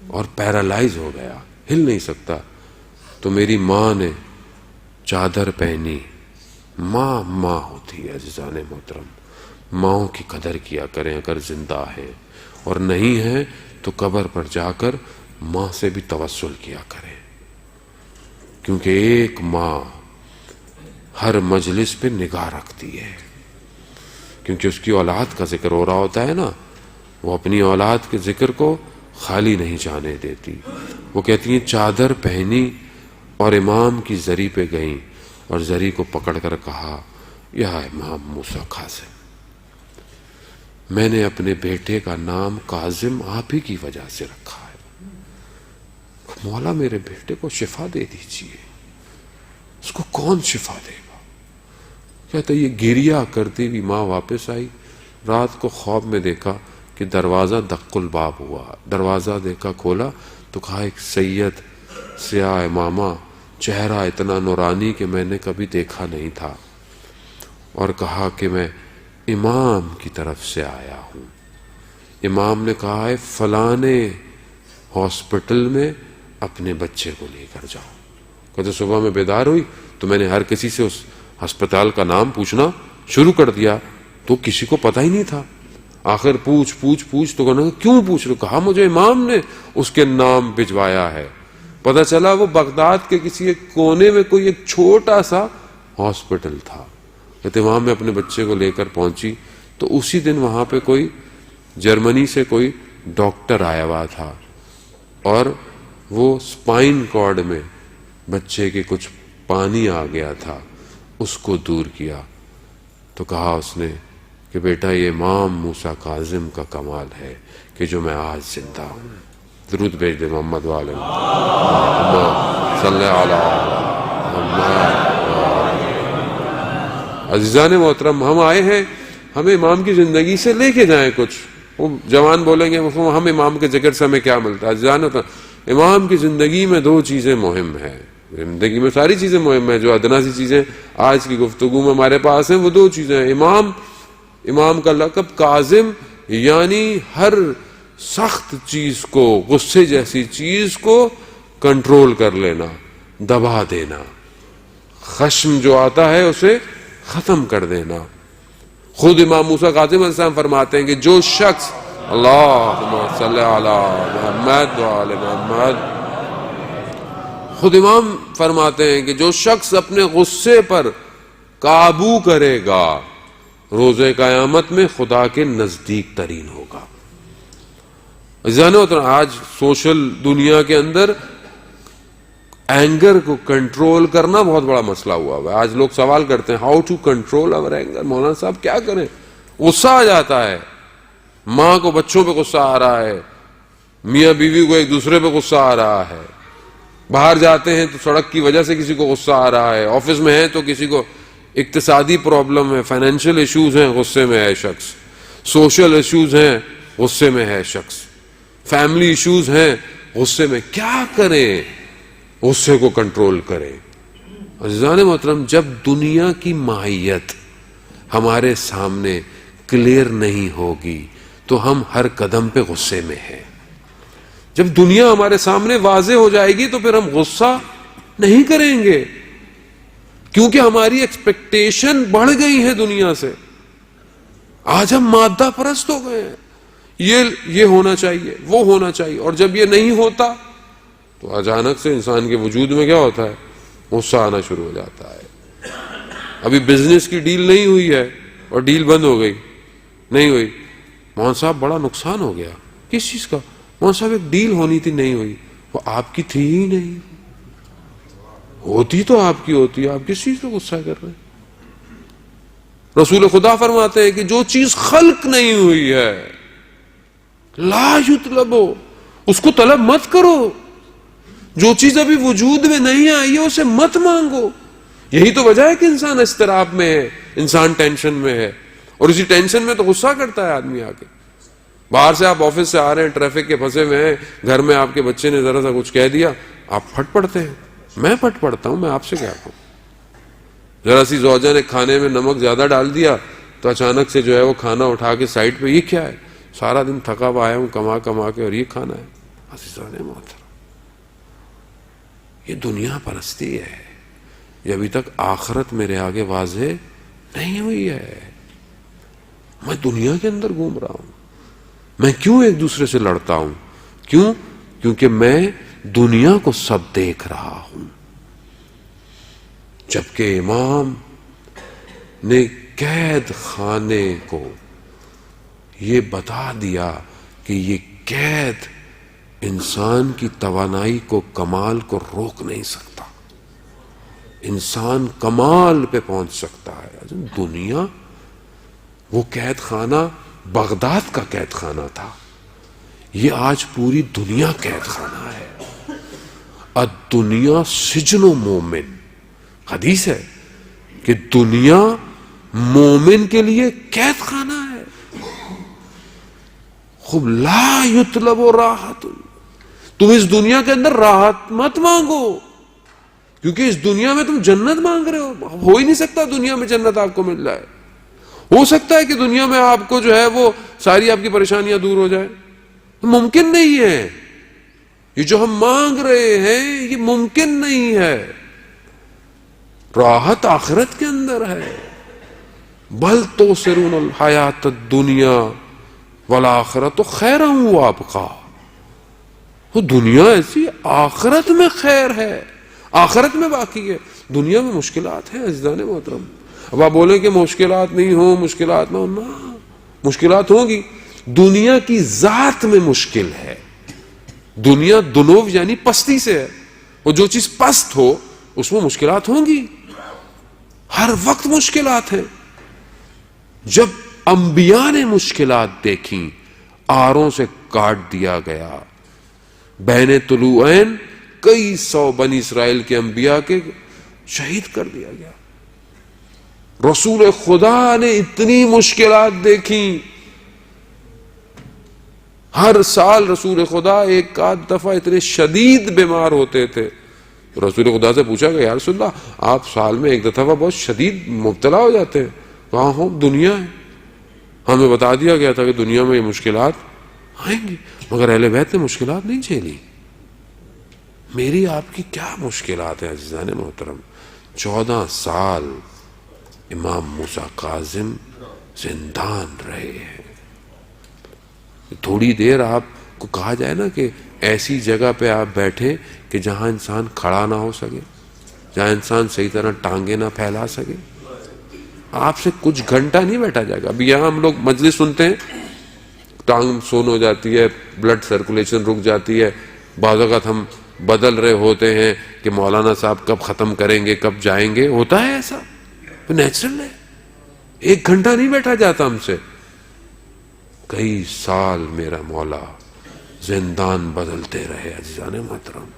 اور پیرالائز ہو گیا، ہل نہیں سکتا. تو میری ماں نے چادر پہنی. ماں ہوتی ہے عزیزان محترم. ماؤں کی قدر کیا کریں اگر زندہ ہے، اور نہیں ہے تو قبر پر جا کر ماں سے بھی توسل کیا کریں، کیونکہ ایک ماں ہر مجلس پہ نگاہ رکھتی ہے. کیونکہ اس کی اولاد کا ذکر ہو رہا ہوتا ہے نا، وہ اپنی اولاد کے ذکر کو خالی نہیں جانے دیتی. وہ کہتی ہیں چادر پہنی اور امام کی زری پہ گئیں اور زری کو پکڑ کر کہا یا امام موسیٰ کاظم، میں نے اپنے بیٹے کا نام کاظم آپ ہی کی وجہ سے رکھا ہے. مولا میرے بیٹے کو شفا دے دیجیے. اس کو کون شفا دے گا؟ کہتا یہ گریہ کرتی ہوئی ماں واپس آئی. رات کو خواب میں دیکھا کہ دروازہ دق الباب ہوا. دروازہ دیکھا، کھولا تو کہا ایک سید سیاہ امامہ، چہرہ اتنا نورانی کہ میں نے کبھی دیکھا نہیں تھا، اور کہا کہ میں امام کی طرف سے آیا ہوں. امام نے کہا ہے فلانے ہاسپٹل میں اپنے بچے کو لے کر جاؤ. کہتے صبح میں بیدار ہوئی تو میں نے ہر کسی سے اس ہسپتال کا نام پوچھنا شروع کر دیا، تو کسی کو پتہ ہی نہیں تھا. آخر پوچھ تو کہنا کیوں پوچھ رہے؟ کہا مجھے امام نے اس کے نام بھجوایا ہے. پتہ چلا وہ بغداد کے کسی ایک کونے میں کوئی ایک چھوٹا سا ہاسپٹل تھا. کہتے وہاں میں اپنے بچے کو لے کر پہنچی تو اسی دن وہاں پہ کوئی جرمنی سے کوئی ڈاکٹر آیا ہوا تھا، اور وہ سپائن کارڈ میں بچے کے کچھ پانی آ گیا تھا، اس کو دور کیا. تو کہا اس نے کہ بیٹا یہ امام موسیٰ کاظم کا کمال ہے کہ جو میں آج زندہ ہوں. درود بھیج دے محمد والے صلی اللہ علیہ. عزیزان محترم، ہم آئے ہیں، ہمیں امام کی زندگی سے لے کے جائیں کچھ. وہ جوان بولیں گے ہم امام کے ذکر سے ہمیں کیا ملتا ہے؟ عزیزان امام کی زندگی میں 2 چیزیں مہم ہیں. زندگی میں ساری چیزیں مہم ہیں، جو ادنا سی چیزیں آج کی گفتگو میں ہمارے پاس ہیں وہ 2 چیزیں ہیں. امام کا لقب کاظم، یعنی ہر سخت چیز کو، غصے جیسی چیز کو کنٹرول کر لینا، دبا دینا، خشم جو آتا ہے اسے ختم کر دینا. خود امام موسیٰ کاظم علیہ السلام فرماتے ہیں کہ جو شخص اللہم صلی علی محمد وآل محمد۔ خود امام فرماتے ہیں کہ جو شخص اپنے غصے پر قابو کرے گا روز قیامت میں خدا کے نزدیک ترین ہوگا۔ آج سوشل دنیا کے اندر اینگر کو کنٹرول کرنا بہت بڑا مسئلہ ہوا ہے۔ آج لوگ سوال کرتے ہیں ہاؤ ٹو کنٹرول اور اینگر، مولانا صاحب کیا کریں؟ غصہ آ جاتا ہے، ماں کو بچوں پہ غصہ آ رہا ہے، میاں بیوی کو ایک دوسرے پہ غصہ آ رہا ہے، باہر جاتے ہیں تو سڑک کی وجہ سے کسی کو غصہ آ رہا ہے، آفس میں ہے تو کسی کو اقتصادی پرابلم ہے، فائنینشیل ایشوز ہیں، غصے میں ہے شخص، سوشل ایشوز ہیں، غصے میں ہے شخص، فیملی ایشوز ہیں، غصے میں۔ کیا کریں؟ غصے کو کنٹرول کریں۔ عزیزان محترم، جب دنیا کی ماہیت ہمارے سامنے کلیئر نہیں ہوگی تو ہم ہر قدم پہ غصے میں ہیں۔ جب دنیا ہمارے سامنے واضح ہو جائے گی تو پھر ہم غصہ نہیں کریں گے، کیونکہ ہماری ایکسپیکٹیشن بڑھ گئی ہے دنیا سے۔ آج ہم مادہ پرست ہو گئے ہیں، یہ ہونا چاہیے، وہ ہونا چاہیے، اور جب یہ نہیں ہوتا تو اچانک سے انسان کے وجود میں کیا ہوتا ہے؟ غصہ آنا شروع ہو جاتا ہے۔ ابھی بزنس کی ڈیل نہیں ہوئی ہے اور ڈیل بند ہو گئی، نہیں ہوئی، مولانا صاحب بڑا نقصان ہو گیا۔ کس چیز کا؟ مولانا صاحب ایک ڈیل ہونی تھی، نہیں ہوئی، وہ آپ کی تھی ہی نہیں، ہوتی تو آپ کی ہوتی، آپ کس چیز پہ غصہ کر رہے ہیں؟ رسول خدا فرماتے ہیں کہ جو چیز خلق نہیں ہوئی ہے لا یطلبو، اس کو طلب مت کرو۔ جو چیز ابھی وجود میں نہیں آئی ہے اسے مت مانگو۔ یہی تو وجہ ہے کہ انسان اضطراب میں ہے، انسان ٹینشن میں ہے، اور اسی ٹینشن میں تو غصہ کرتا ہے آدمی آ کے۔ باہر سے آپ آفس سے آ رہے ہیں، ٹریفک کے پھنسے ہوئے ہیں، گھر میں آپ کے بچے نے ذرا سا کچھ کہہ دیا، آپ پھٹ پڑتے ہیں۔ میں پھٹ پڑتا ہوں، میں آپ سے کیا کہوں؟ ذرا سی زوجہ نے کھانے میں نمک زیادہ ڈال دیا تو اچانک سے جو ہے وہ کھانا اٹھا کے سائڈ پہ، یہ کیا ہے؟ سارا دن تھکا ہوا آیا ہوں کما کما کے، اور یہ کھانا ہے۔ عزیزان محترم، یہ دنیا پرستی ہے، یہ ابھی تک آخرت میرے آگے واضح نہیں ہوئی ہے۔ میں دنیا کے اندر گھوم رہا ہوں، میں کیوں ایک دوسرے سے لڑتا ہوں؟ کیوں؟ کیونکہ میں دنیا کو سب دیکھ رہا ہوں، جبکہ امام نے قید خانے کو یہ بتا دیا کہ یہ قید انسان کی توانائی کو، کمال کو روک نہیں سکتا، انسان کمال پہ پہنچ سکتا ہے۔ دنیا، وہ قید خانہ بغداد کا قید خانہ تھا، یہ آج پوری دنیا قید خانہ ہے۔ الدنیا سجن و مومن، حدیث ہے کہ دنیا مومن کے لیے قید خانہ ہے۔ خوب لا یطلب راحت، تم اس دنیا کے اندر راحت مت مانگو، کیونکہ اس دنیا میں تم جنت مانگ رہے ہو ہی نہیں سکتا دنیا میں جنت آپ کو مل جائے۔ ہو سکتا ہے کہ دنیا میں آپ کو جو ہے وہ ساری آپ کی پریشانیاں دور ہو جائیں، ممکن نہیں ہے۔ یہ جو ہم مانگ رہے ہیں یہ ممکن نہیں ہے۔ راحت آخرت کے اندر ہے۔ بل تؤثرون الحیات الدنیا والآخرۃ خیر وابقیٰ، وہ دنیا ایسی، آخرت میں خیر ہے، آخرت میں باقی ہے۔ دنیا میں مشکلات ہیں عزیزان محترم۔ اب آپ بولیں کہ مشکلات نہیں ہوں، مشکلات نہ ہوں، نہ، مشکلات ہوں گی۔ دنیا کی ذات میں مشکل ہے۔ دنیا دنو یعنی پستی سے ہے، اور جو چیز پست ہو اس میں مشکلات ہوں گی، ہر وقت مشکلات ہیں۔ جب انبیاء نے مشکلات دیکھیں، آروں سے کاٹ دیا گیا، بین طلوعین کئی سو بنی اسرائیل کے انبیاء کے شہید کر دیا گیا۔ رسول خدا نے اتنی مشکلات دیکھی، ہر سال رسول خدا ایک آدھ دفعہ اتنے شدید بیمار ہوتے تھے۔ رسول خدا سے پوچھا کہ یا رسول اللہ، آپ سال میں ایک دفعہ بہت شدید مبتلا ہو جاتے ہیں۔ کہاں ہو؟ دنیا ہے، ہمیں بتا دیا گیا تھا کہ دنیا میں یہ مشکلات آئیں گی، مگر اہل بیت نے مشکلات نہیں جھیلی۔ میری آپ کی کیا مشکلات ہیں عزیزان محترم؟ 14 سال امام موسیٰ کاظم زندان رہے ہیں۔ تھوڑی دیر آپ کو کہا جائے نا کہ ایسی جگہ پہ آپ بیٹھیں کہ جہاں انسان کھڑا نہ ہو سکے، جہاں انسان صحیح طرح ٹانگیں نہ پھیلا سکے، آپ سے کچھ گھنٹہ نہیں بیٹھا جائے گا. ابھی یہاں ہم لوگ مجلس سنتے ہیں، ٹانگ سون ہو جاتی ہے، بلڈ سرکولیشن رک جاتی ہے، بعض اوقات ہم بدل رہے ہوتے ہیں کہ مولانا صاحب کب ختم کریں گے، کب جائیں گے. ہوتا ہے ایسا، تو نیچرل ہے. 1 گھنٹہ نہیں بیٹھا جاتا ہم سے. کئی سال میرا مولا زندان بدلتے رہے عزیزان محترم،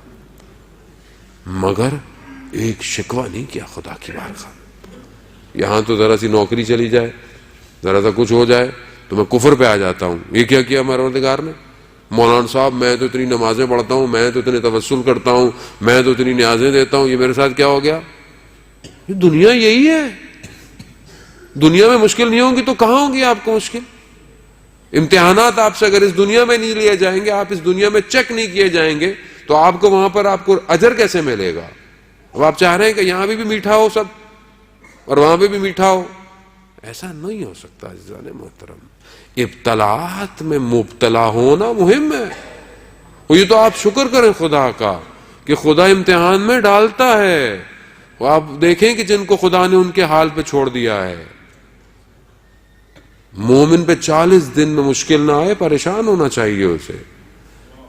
مگر ایک شکوہ نہیں کیا خدا کی بارگاہ. یہاں تو ذرا سی نوکری چلی جائے، ذرا سا کچھ ہو جائے تو میں کفر پہ آ جاتا ہوں. یہ کیا کیا پروردگار نے؟ مولانا صاحب میں تو اتنی نمازیں پڑھتا ہوں، میں تو اتنے توسل کرتا ہوں، میں تو اتنی نیازیں دیتا ہوں، یہ میرے ساتھ کیا ہو گیا؟ یہ دنیا یہی ہے. دنیا میں مشکل نہیں ہوگی تو کہاں ہوگی آپ کو مشکل؟ امتحانات آپ سے اگر اس دنیا میں نہیں لیے جائیں گے، آپ اس دنیا میں چیک نہیں کیے جائیں گے، تو آپ کو وہاں پر آپ کو اجر کیسے ملے گا؟ اب آپ چاہ رہے ہیں کہ یہاں بھی میٹھا ہو سب اور وہاں پہ بھی میٹھا ہو، ایسا نہیں ہو سکتا عزیزان محترم. ابتلاات میں مبتلا ہونا مہم ہے. اور یہ تو آپ شکر کریں خدا کا کہ خدا امتحان میں ڈالتا ہے. وہ آپ دیکھیں کہ جن کو خدا نے ان کے حال پہ چھوڑ دیا ہے، مومن پہ 40 دن میں مشکل نہ آئے پریشان ہونا چاہیے اسے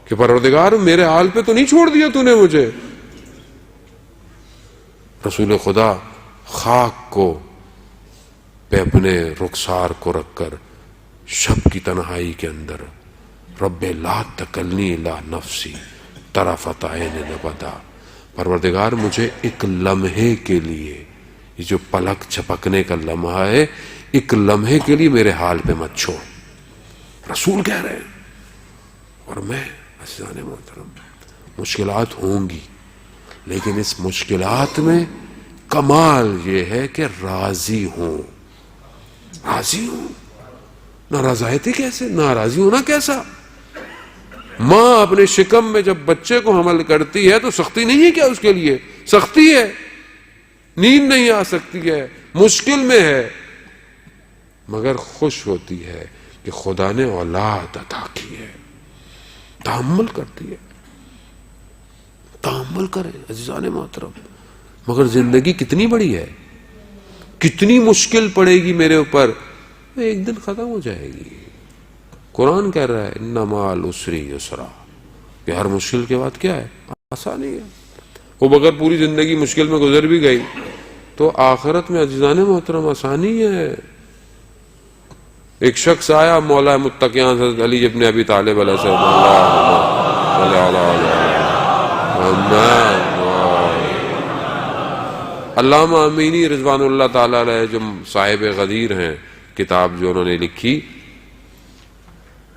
کہ پروردگار میرے حال پہ تو نہیں چھوڑ دیا تو نے مجھے. رسول خدا خاک کو پہ اپنے رخسار کو رکھ کر شب کی تنہائی کے اندر رب لا تکلنی الا نفسی طرفت عین ابدا، پروردگار مجھے ایک لمحے کے لیے، یہ جو پلک جھپکنے کا لمحہ ہے، ایک لمحے کے لیے میرے حال پہ مت چھوڑ. رسول کہہ رہے ہیں. اور میں عزیزان محترم، مشکلات ہوں گی، لیکن اس مشکلات میں کمال یہ ہے کہ راضی ہوں. راضی ہوں. ناراضی کیسے؟ ناراضی ہونا کیسا؟ ماں اپنے شکم میں جب بچے کو حمل کرتی ہے تو سختی نہیں ہے کیا؟ اس کے لیے سختی ہے، نیند نہیں آ سکتی ہے، مشکل میں ہے، مگر خوش ہوتی ہے کہ خدا نے اولاد عطا کی ہے. تحمل کرتی ہے. تحمل کرے عزیزان محترم. مگر زندگی کتنی بڑی ہے، کتنی مشکل پڑے گی میرے اوپر، ایک دن ختم ہو جائے گی. قرآن کہہ رہا ہے ان مع العسر یسرا، کہ ہر مشکل کے بعد کیا ہے؟ آسانی ہے. وہ بغیر پوری زندگی مشکل میں گزر بھی گئی تو آخرت میں عزیزان محترم آسانی ہے. ایک شخص آیا مولا متقیان حضرت علی ابن ابی طالب علیہ السلام. علامہ امینی رضوان اللہ تعالی علیہ جو صاحب غدیر ہیں، کتاب جو انہوں نے لکھی،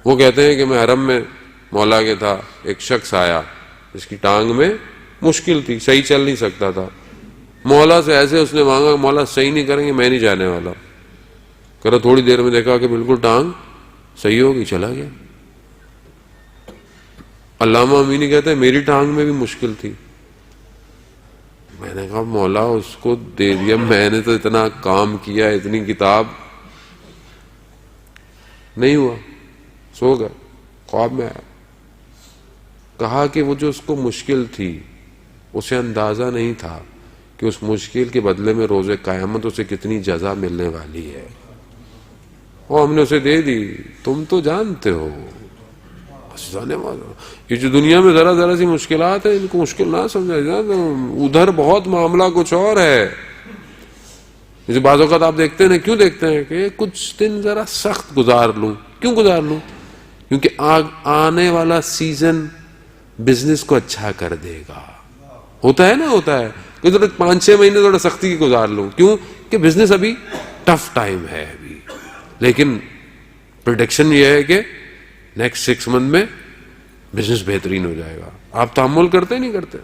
وہ کہتے ہیں کہ میں حرم میں مولا کے تھا، ایک شخص آیا جس کی ٹانگ میں مشکل تھی، صحیح چل نہیں سکتا تھا. مولا سے ایسے اس نے مانگا کہ مولا صحیح نہیں کریں گے میں نہیں جانے والا. کرا تھوڑی دیر میں دیکھا کہ بالکل ٹانگ صحیح ہوگی، چلا گیا. علامہ امینی کہتے ہیں میری ٹانگ میں بھی مشکل تھی. میں نے کہا مولا اس کو دے دیا، میں نے تو اتنا کام کیا، اتنی کتاب، نہیں ہوا، سو گئے. خواب میں آیا، کہا کہ وہ جو اس کو مشکل تھی اسے اندازہ نہیں تھا کہ اس مشکل کے بدلے میں روز قیامت اسے کتنی جزا ملنے والی ہے. وہ ہم نے اسے دے دی. تم تو جانتے ہو یہ جو دنیا میں ذرا ذرا سی مشکلات ہیں، ان کو مشکل نہ سمجھا جائے، ادھر بہت معاملہ کچھ اور ہے. جیسے بعض اوقات آپ دیکھتے ہیں، کیوں دیکھتے ہیں کہ کچھ دن ذرا سخت گزار لوں. کیوں گزار لوں؟ کیونکہ آنے والا سیزن بزنس کو اچھا کر دے گا. ہوتا ہے نا، ہوتا ہے کہ 5-6 مہینے تھوڑا سختی کی گزار لوں. کیوں؟ کہ بزنس ابھی ٹف ٹائم ہے ابھی، لیکن پریڈکشن یہ ہے کہ نیکسٹ 6 منتھ میں بزنس بہترین ہو جائے گا. آپ تحمل کرتے نہیں کرتے؟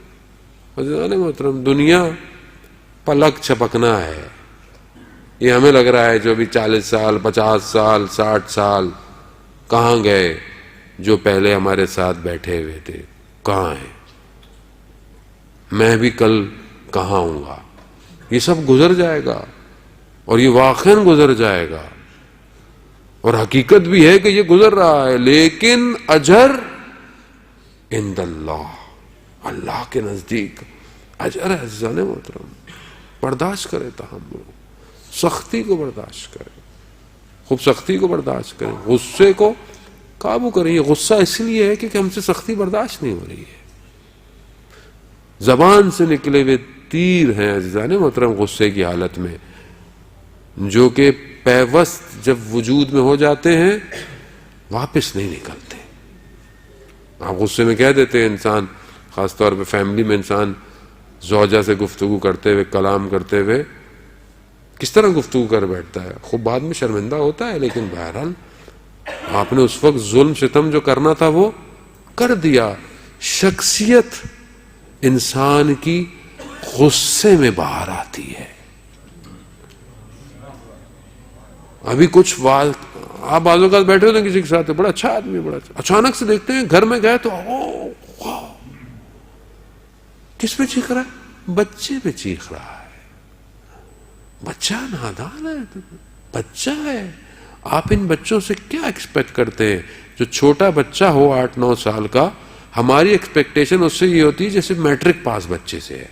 عزیزان محترم، دنیا پلک چھپکنا ہے. یہ ہمیں لگ رہا ہے جو ابھی 40 سال 50 سال 60 سال کہاں گئے، جو پہلے ہمارے ساتھ بیٹھے ہوئے تھے کہاں ہیں؟ میں بھی کل کہاں ہوں گا؟ یہ سب گزر جائے گا، اور یہ واقعاً گزر جائے گا. اور حقیقت بھی ہے کہ یہ گزر رہا ہے، لیکن اجر عند اللہ، اللہ کے نزدیک اجر ہے عزیزان محترم۔ برداشت کرے تحمل، سختی کو برداشت کرے، خوب سختی کو برداشت کریں، غصے کو قابو کریں۔ یہ غصہ اس لیے ہے کہ ہم سے سختی برداشت نہیں ہو رہی ہے۔ زبان سے نکلے ہوئے تیر ہیں عزیزان محترم غصے کی حالت میں، جو کہ پیوست جب وجود میں ہو جاتے ہیں واپس نہیں نکلتے۔ آپ غصے میں کہہ دیتے ہیں، انسان خاص طور پہ فیملی میں انسان زوجہ سے گفتگو کرتے ہوئے، کلام کرتے ہوئے کس طرح گفتگو کر بیٹھتا ہے، خوب بعد میں شرمندہ ہوتا ہے، لیکن بہرحال آپ نے اس وقت ظلم ستم جو کرنا تھا وہ کر دیا۔ شخصیت انسان کی غصے میں باہر آتی ہے۔ ابھی کچھ آپ بعض اوقات بیٹھے ہوتے ہیں کسی کے ساتھ، بڑا اچھا آدمی، بڑا اچھا، اچانک سے دیکھتے ہیں گھر میں گئے تو کس پہ چیخ رہا ہے؟ بچے پہ چیخ رہا ہے۔ بچہ نادان ہے، بچہ ہے۔ آپ ان بچوں سے کیا ایکسپیکٹ کرتے ہیں؟ جو چھوٹا بچہ ہو 8-9 سال کا، ہماری ایکسپیکٹیشن اس سے یہ ہوتی ہے جیسے میٹرک پاس بچے سے ہے۔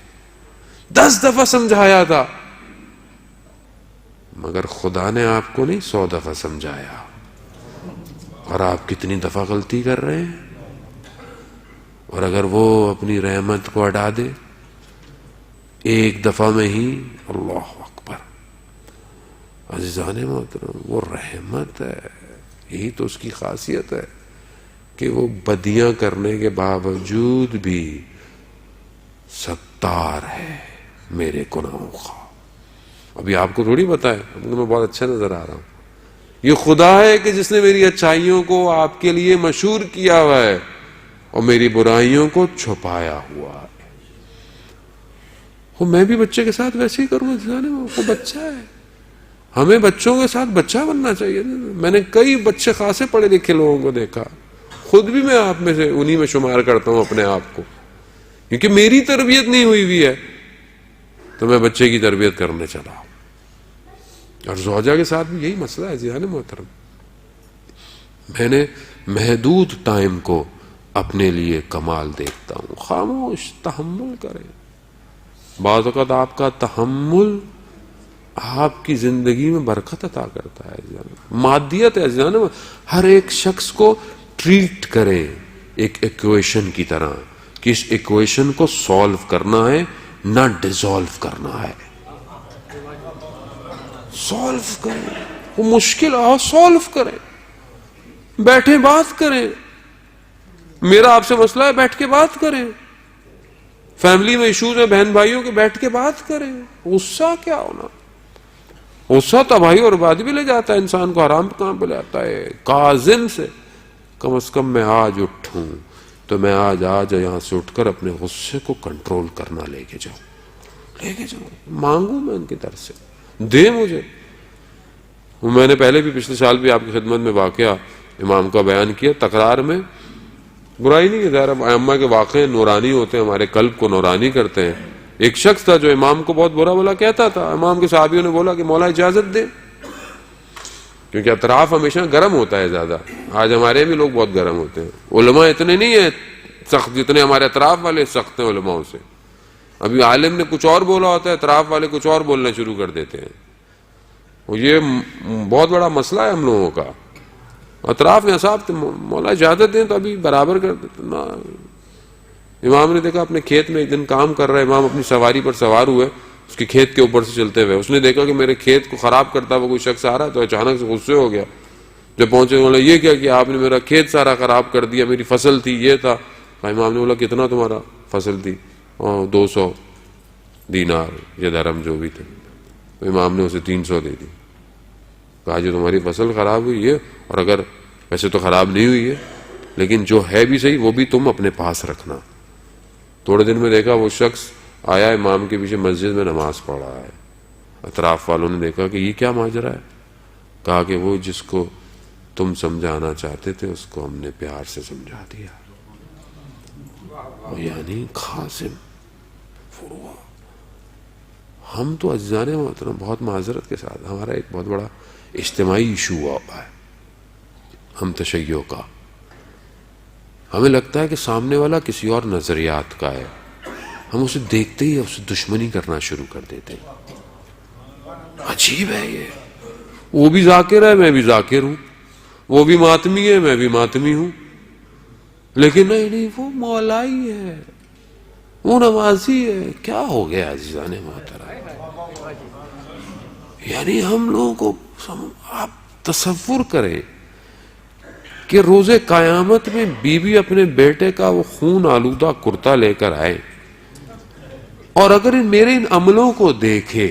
10 دفعہ سمجھایا تھا، مگر خدا نے آپ کو نہیں 100 دفعہ سمجھایا، اور آپ کتنی دفعہ غلطی کر رہے ہیں۔ اور اگر وہ اپنی رحمت کو اڑا دے ایک دفعہ میں ہی، اللہ اکبر عزیزان محترم، وہ رحمت ہے۔ یہی تو اس کی خاصیت ہے کہ وہ بدیاں کرنے کے باوجود بھی ستار ہے میرے گناہوں کا۔ ابھی آپ کو تھوڑی پتا ہے، میں بہت اچھا نظر آ رہا ہوں۔ یہ خدا ہے کہ جس نے میری اچھائیوں کو آپ کے لیے مشہور کیا ہوا ہے اور میری برائیوں کو چھپایا ہوا ہے۔ میں بھی بچے کے ساتھ ویسے ہی کروں، وہ بچہ ہے، ہمیں بچوں کے ساتھ بچہ بننا چاہیے۔ میں نے کئی بچے خاصے پڑھے لکھے لوگوں کو دیکھا، خود بھی میں آپ میں سے انہی میں شمار کرتا ہوں اپنے آپ کو، کیونکہ میری تربیت نہیں ہوئی ہے تو میں بچے کی تربیت کرنے چلا۔ اور زوجہ کے ساتھ بھی یہی مسئلہ ہے عزیزان محترم۔ میں نے محدود ٹائم کو اپنے لیے کمال دیکھتا ہوں۔ خاموش تحمل کریں۔ بعض اوقات آپ کا تحمل آپ کی زندگی میں برکت عطا کرتا ہے۔ مادیت ہے عزیزان، ہر ایک شخص کو ٹریٹ کریں ایک ایکویشن کی طرح کہ اس ایکویشن کو سولو کرنا ہے، نہ ڈیزولو کرنا ہے۔ سولو کریں، وہ مشکل ہے، سولو کریں، بیٹھیں بات کریں۔ میرا آپ سے مسئلہ ہے، بیٹھ کے بات کریں۔ فیملی میں ایشوز ہیں بہن بھائیوں کے، بیٹھ کے بات کریں۔ غصہ کیا ہونا، غصہ تباہی اور بربادی بھی لے جاتا ہے انسان کو، حرام کام پہ لے آتا ہے۔ کاظم سے کم از کم میں آج اٹھوں تو میں آج یہاں سے اٹھ کر اپنے غصے کو کنٹرول کرنا لے کے جاؤں، مانگوں میں ان کی طرف سے، دے مجھے۔ میں نے پہلے بھی پچھلے سال بھی آپ کی خدمت میں واقعہ امام کا بیان کیا، تکرار میں برائی نہیں ہے، ظاہر ائمہ کے واقعے نورانی ہوتے ہیں، ہمارے قلب کو نورانی کرتے ہیں۔ ایک شخص تھا جو امام کو بہت برا بھلا کہتا تھا، امام کے صحابیوں نے بولا کہ مولا اجازت دے، کیونکہ اطراف ہمیشہ گرم ہوتا ہے زیادہ۔ آج ہمارے بھی لوگ بہت گرم ہوتے ہیں، علماء اتنے نہیں ہیں سخت جتنے ہمارے اطراف والے سخت ہیں علماء سے۔ ابھی عالم نے کچھ اور بولا ہوتا ہے، اطراف والے کچھ اور بولنا شروع کر دیتے ہیں۔ یہ بہت بڑا مسئلہ ہے ہم لوگوں کا۔ اطراف میں صاحب مولا اجازت دیں تو ابھی برابر کر دیتے نا۔ امام نے دیکھا اپنے کھیت میں ایک دن کام کر رہا ہے، امام اپنی سواری پر سوار ہوئے اس کے کھیت کے اوپر سے چلتے ہوئے، اس نے دیکھا کہ میرے کھیت کو خراب کرتا ہوا کوئی شخص آ رہا ہے، تو اچانک سے غصے ہو گیا۔ جب پہنچے بولا یہ کیا کہ آپ نے میرا کھیت سارا خراب کر دیا، میری فصل تھی یہ تھا۔ امام نے بولا کتنا تمہارا فصل تھی؟ 200 دینار یا درہم جو بھی تھے۔ تو امام نے اسے 300 دے دی، کہا جو تمہاری فصل خراب ہوئی ہے، اور اگر ویسے تو خراب نہیں ہوئی ہے لیکن جو ہے بھی صحیح وہ بھی تم اپنے پاس رکھنا۔ تھوڑے دن میں دیکھا وہ شخص آیا امام کے پیچھے مسجد میں نماز پڑھ رہا ہے۔ اطراف والوں نے دیکھا کہ یہ کیا ماجرا ہے، کہا کہ وہ جس کو تم سمجھانا چاہتے تھے اس کو ہم نے پیار سے سمجھا دیا، یعنی خاصم فروع۔ ہم تو عزیزان محترم بہت معذرت کے ساتھ، ہمارا ایک بہت بڑا اجتماعی ایشو ہوا ہے، ہم تشیع کا، ہمیں لگتا ہے کہ سامنے والا کسی اور نظریات کا ہے، ہم اسے دیکھتے ہی اسے دشمنی کرنا شروع کر دیتے ہیں۔ عجیب ہے یہ، وہ بھی ذاکر ہے میں بھی ذاکر ہوں، وہ بھی ماتمی ہے میں بھی ماتمی ہوں، لیکن نہیں وہ مولائی ہے، وہ نمازی ہے۔ کیا ہو گیا عزیزان محترم؟ یعنی ہم لوگوں کو آپ تصور کریں کہ روز قیامت میں بیوی اپنے بیٹے کا وہ خون آلودہ کرتا لے کر آئے اور اگر میرے ان عملوں کو دیکھے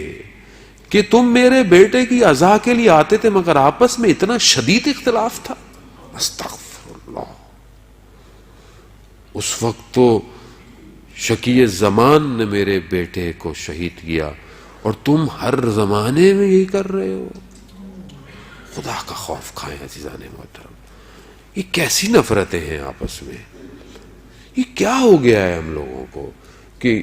کہ تم میرے بیٹے کی عزا کے لیے آتے تھے مگر آپس میں اتنا شدید اختلاف تھا، استغفر اللہ۔ اس وقت تو شقی زمان نے میرے بیٹے کو شہید کیا اور تم ہر زمانے میں یہی کر رہے ہو۔ خدا کا خوف کھائیں عزیزان محترم، یہ کیسی نفرتیں ہیں آپس میں؟ یہ کیا ہو گیا ہے ہم لوگوں کو کہ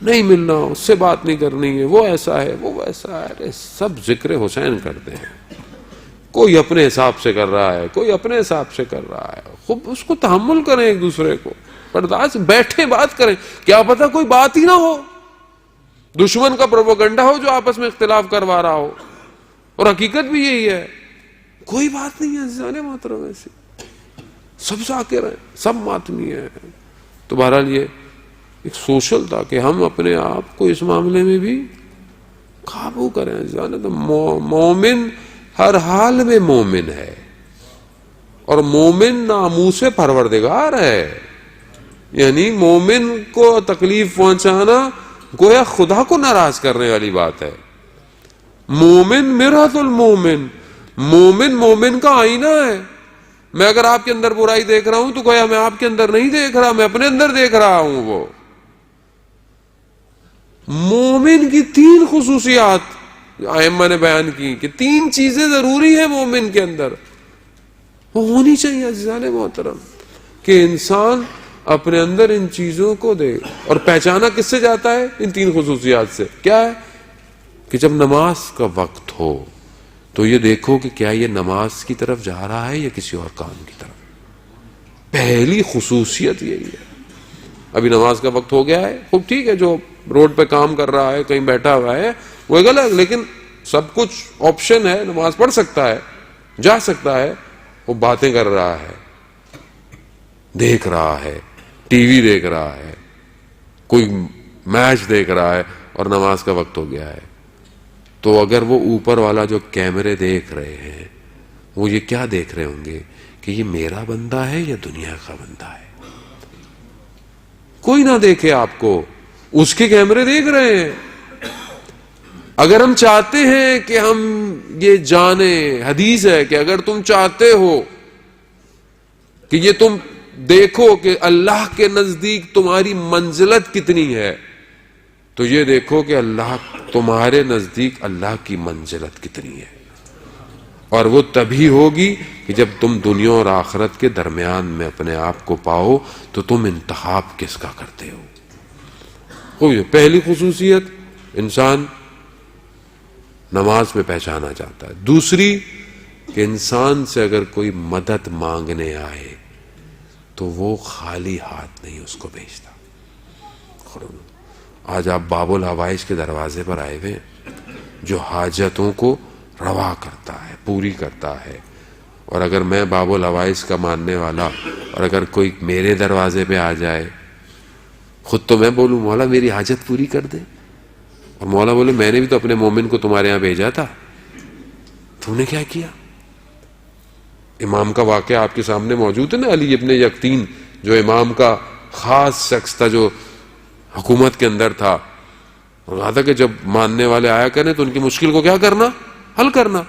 نہیں ملنا، اس سے بات نہیں کرنی ہے، وہ ایسا ہے وہ ویسا ہے۔ ارے سب ذکر حسین کرتے ہیں، کوئی اپنے حساب سے کر رہا ہے کوئی اپنے حساب سے کر رہا ہے۔ خوب اس کو تحمل کریں، ایک دوسرے کو برداشت، بیٹھیں بات کریں، کیا پتہ کوئی بات ہی نہ ہو، دشمن کا پروپیگنڈا ہو جو آپس میں اختلاف کروا رہا ہو، اور حقیقت بھی یہی ہے، کوئی بات نہیں ہے عزیزان محترم، ایسی سب ذاکر ہیں سب ماتمی ہیں۔ تو بہرحال یہ ایک سوشل تھا کہ ہم اپنے آپ کو اس معاملے میں بھی قابو کریں عزیزان۔ تو مومن ہر حال میں مومن ہے، اور مومن ناموس پروردگار ہے، یعنی مومن کو تکلیف پہنچانا گویا خدا کو ناراض کرنے والی بات ہے۔ مومن مرۃ المومن، مومن مومن کا آئینہ ہے۔ میں اگر آپ کے اندر برائی دیکھ رہا ہوں تو گویا میں آپ کے اندر نہیں دیکھ رہا، میں اپنے اندر دیکھ رہا ہوں۔ وہ مومن کی تین خصوصیات ائمہ نے بیان کی کہ تین چیزیں ضروری ہیں مومن کے اندر، وہ ہونی چاہیے عزیزان محترم، کہ انسان اپنے اندر ان چیزوں کو دے۔ اور پہچانا کس سے جاتا ہے؟ ان تین خصوصیات سے۔ کیا ہے؟ کہ جب نماز کا وقت ہو تو یہ دیکھو کہ کیا یہ نماز کی طرف جا رہا ہے یا کسی اور کام کی طرف۔ پہلی خصوصیت یہی ہے۔ ابھی نماز کا وقت ہو گیا ہے، خوب ٹھیک ہے، جو روڈ پہ کام کر رہا ہے کہیں بیٹھا ہوا ہے وہ ایک الگ، لیکن سب کچھ آپشن ہے، نماز پڑھ سکتا ہے جا سکتا ہے، وہ باتیں کر رہا ہے، دیکھ رہا ہے، ٹی وی دیکھ رہا ہے، کوئی میچ دیکھ رہا ہے اور نماز کا وقت ہو گیا ہے، تو اگر وہ اوپر والا جو کیمرے دیکھ رہے ہیں وہ یہ کیا دیکھ رہے ہوں گے کہ یہ میرا بندہ ہے یا دنیا کا بندہ ہے؟ کوئی نہ دیکھے آپ کو، اس کے کیمرے دیکھ رہے ہیں۔ اگر ہم چاہتے ہیں کہ ہم یہ جانیں، حدیث ہے کہ اگر تم چاہتے ہو کہ یہ تم دیکھو کہ اللہ کے نزدیک تمہاری منزلت کتنی ہے، تو یہ دیکھو کہ اللہ تمہارے نزدیک اللہ کی منزلت کتنی ہے۔ اور وہ تبھی ہوگی کہ جب تم دنیا اور آخرت کے درمیان میں اپنے آپ کو پاؤ تو تم انتخاب کس کا کرتے ہو۔ پہلی خصوصیت انسان نماز میں پہچانا چاہتا ہے۔ دوسری کہ انسان سے اگر کوئی مدد مانگنے آئے تو وہ خالی ہاتھ نہیں اس کو بھیجتا۔ آج آپ باب الحوائج کے دروازے پر آئے ہوئے جو حاجتوں کو روا کرتا ہے، پوری کرتا ہے، اور اگر میں باب الحوائج کا ماننے والا اور اگر کوئی میرے دروازے پہ آ جائے، خود تو میں بولوں مولا میری حاجت پوری کر دے، اور مولا بولے میں نے بھی تو اپنے مومن کو تمہارے یہاں بھیجا تھا، تم نے کیا کیا؟ امام کا واقعہ آپ کے سامنے موجود ہے نا، علی ابن یقطین جو امام کا خاص شخص تھا، جو حکومت کے اندر تھا، اور کہا تھا کہ جب ماننے والے آیا کریں تو ان کی مشکل کو کیا کرنا؟ حل کرنا۔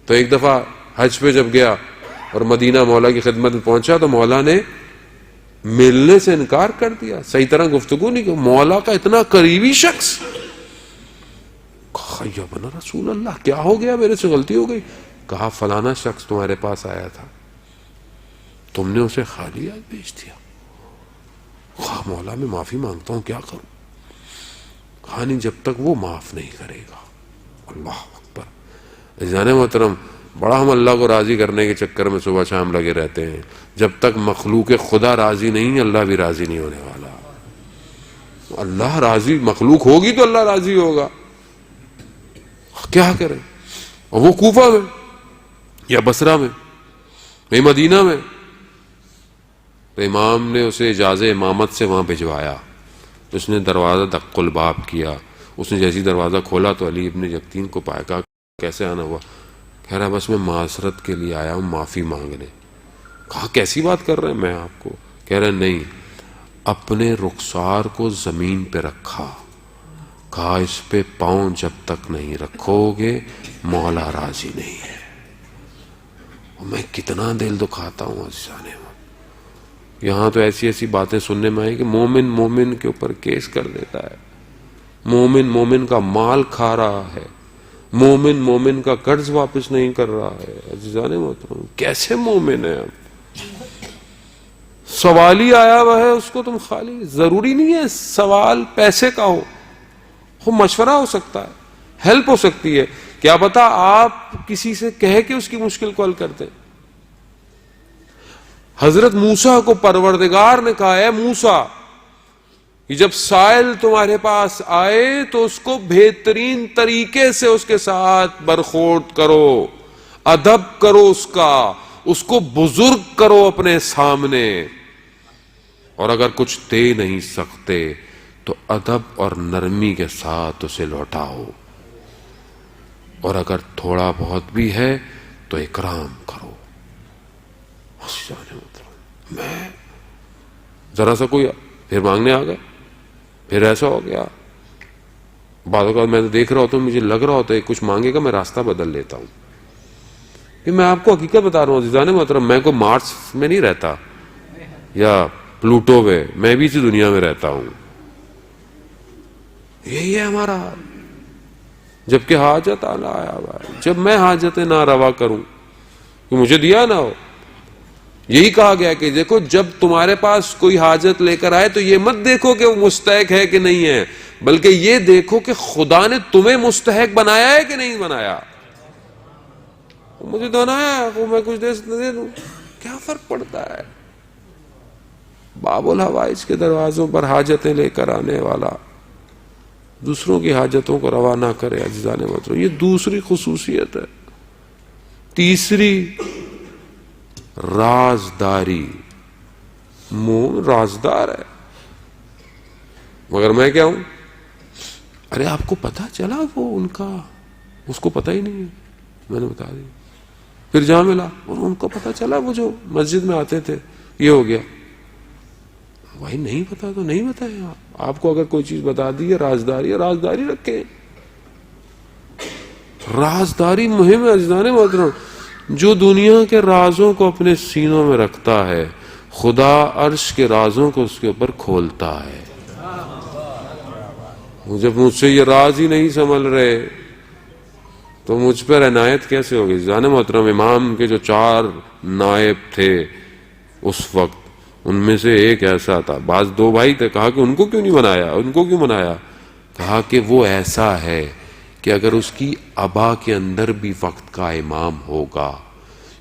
تو ایک دفعہ حج پہ جب گیا اور مدینہ مولا کی خدمت میں پہنچا تو مولا نے ملنے سے انکار کر دیا، صحیح طرح گفتگو نہیں کی۔ مولا کا اتنا قریبی شخص، کہا یا بنا رسول اللہ کیا ہو گیا، میرے سے غلطی ہو گئی؟ کہا فلانا شخص تمہارے پاس آیا تھا، تم نے اسے خالی ہاتھ بھیج دیا۔ کہا مولا میں معافی مانگتا ہوں، کیا کروں؟ کہا نہیں، جب تک وہ معاف نہیں کرے گا۔ اللہ اکبر۔ عزیزان محترم، بڑا ہم اللہ کو راضی کرنے کے چکر میں صبح شام لگے رہتے ہیں. جب تک مخلوق خدا راضی نہیں، اللہ بھی راضی نہیں ہونے والا. اللہ راضی، مخلوق ہوگی تو اللہ راضی ہوگا. کیا کریں؟ اور وہ کوفہ میں یا بصرہ میں یا مدینہ میں، تو امام نے اسے اجازت امامت سے وہاں بھجوایا. اس نے دروازہ دق الباب کیا. اس نے جیسی دروازہ کھولا تو علی ابن یقطین کو پایا. کہا کیسے آنا ہوا؟ کہہ رہا بس میں معذرت کے لیے آیا ہوں، معافی مانگنے. کہا کیسی بات کر رہے ہیں میں آپ کو؟ کہہ رہے نہیں، اپنے رخسار کو زمین پہ رکھا. کہا اس پہ پاؤں جب تک نہیں رکھو گے مولا راضی نہیں ہے. میں کتنا دل دکھاتا ہوں عزیزان. یہاں تو ایسی ایسی باتیں سننے میں آئی کہ مومن مومن کے اوپر کیس کر دیتا ہے، مومن مومن کا مال کھا رہا ہے، مومن مومن کا قرض واپس نہیں کر رہا ہے. عزیزان محترم کیسے مومن ہے آپ؟ سوالی آیا ہوا ہے اس کو تم خالی. ضروری نہیں ہے سوال پیسے کا ہو مشورہ ہو سکتا ہے، ہیلپ ہو سکتی ہے. کیا پتا آپ کسی سے کہہ کے اس کی مشکل کو حل کرتے. حضرت موسیٰ کو پروردگار نے کہا ہے موسیٰ کہ جب سائل تمہارے پاس آئے تو اس کو بہترین طریقے سے اس کے ساتھ برخورد کرو، ادب کرو، اس کو بزرگ کرو اپنے سامنے. اور اگر کچھ دے نہیں سکتے تو ادب اور نرمی کے ساتھ اسے لوٹاؤ، اور اگر تھوڑا بہت بھی ہے تو اکرام کرو. میں ذرا سا کوئی پھر مانگنے آ گئے، پھر ایسا ہو گیا. بعض اوقات میں دیکھ رہا ہوتا ہوں، مجھے لگ رہا ہوتا ہے کچھ مانگے گا، میں راستہ بدل لیتا ہوں. کہ میں آپ کو حقیقت بتا رہا ہوں عزیزان محترم، میں کوئی مارس میں نہیں رہتا یا پلوٹو میں، میں بھی اسی دنیا میں رہتا ہوں. یہی ہے ہمارا حال. جب کہ حاجت آنا آیا ہوا ہے، جب میں حاجت نہ روا کروں کہ مجھے دیا نہ ہو. یہی کہا گیا کہ دیکھو جب تمہارے پاس کوئی حاجت لے کر آئے تو یہ مت دیکھو کہ وہ مستحق ہے کہ نہیں ہے، بلکہ یہ دیکھو کہ خدا نے تمہیں مستحق بنایا ہے کہ نہیں بنایا. مجھے بنایا وہ میں کچھ دے دوں، کیا فرق پڑتا ہے. باب الحوائج کے دروازوں پر حاجتیں لے کر آنے والا دوسروں کی حاجتوں کو روا نہ کرے. عزیزان محترم یہ دوسری خصوصیت ہے. تیسری رازداری. مومن رازدار ہے. مگر میں کیا ہوں؟ ارے آپ کو پتا چلا وہ ان کا، اس کو پتا ہی نہیں ہے، میں نے بتا دی. پھر جہاں ملا اور ان کو پتا چلا وہ جو مسجد میں آتے تھے یہ ہو گیا. بھائی نہیں پتا تو نہیں بتایا. آپ کو اگر کوئی چیز بتا دی ہے رازداری ہے، رازداری رکھیں. رازداری مہم ہے عزیزان محترم. جو دنیا کے رازوں کو اپنے سینوں میں رکھتا ہے خدا عرش کے رازوں کو اس کے اوپر کھولتا ہے. جب مجھ سے یہ راز ہی نہیں سنبھل رہے تو مجھ پر عنایت کیسے ہوگی. عزیزان محترم امام کے جو 4 نائب تھے اس وقت، ان میں سے ایک ایسا تھا، بعض 2 بھائی تھے. کہا کہ ان کو کیوں نہیں بنایا، ان کو کیوں بنایا؟ کہا کہ وہ ایسا ہے کہ اگر اس کی ابا کے اندر بھی وقت کا امام ہوگا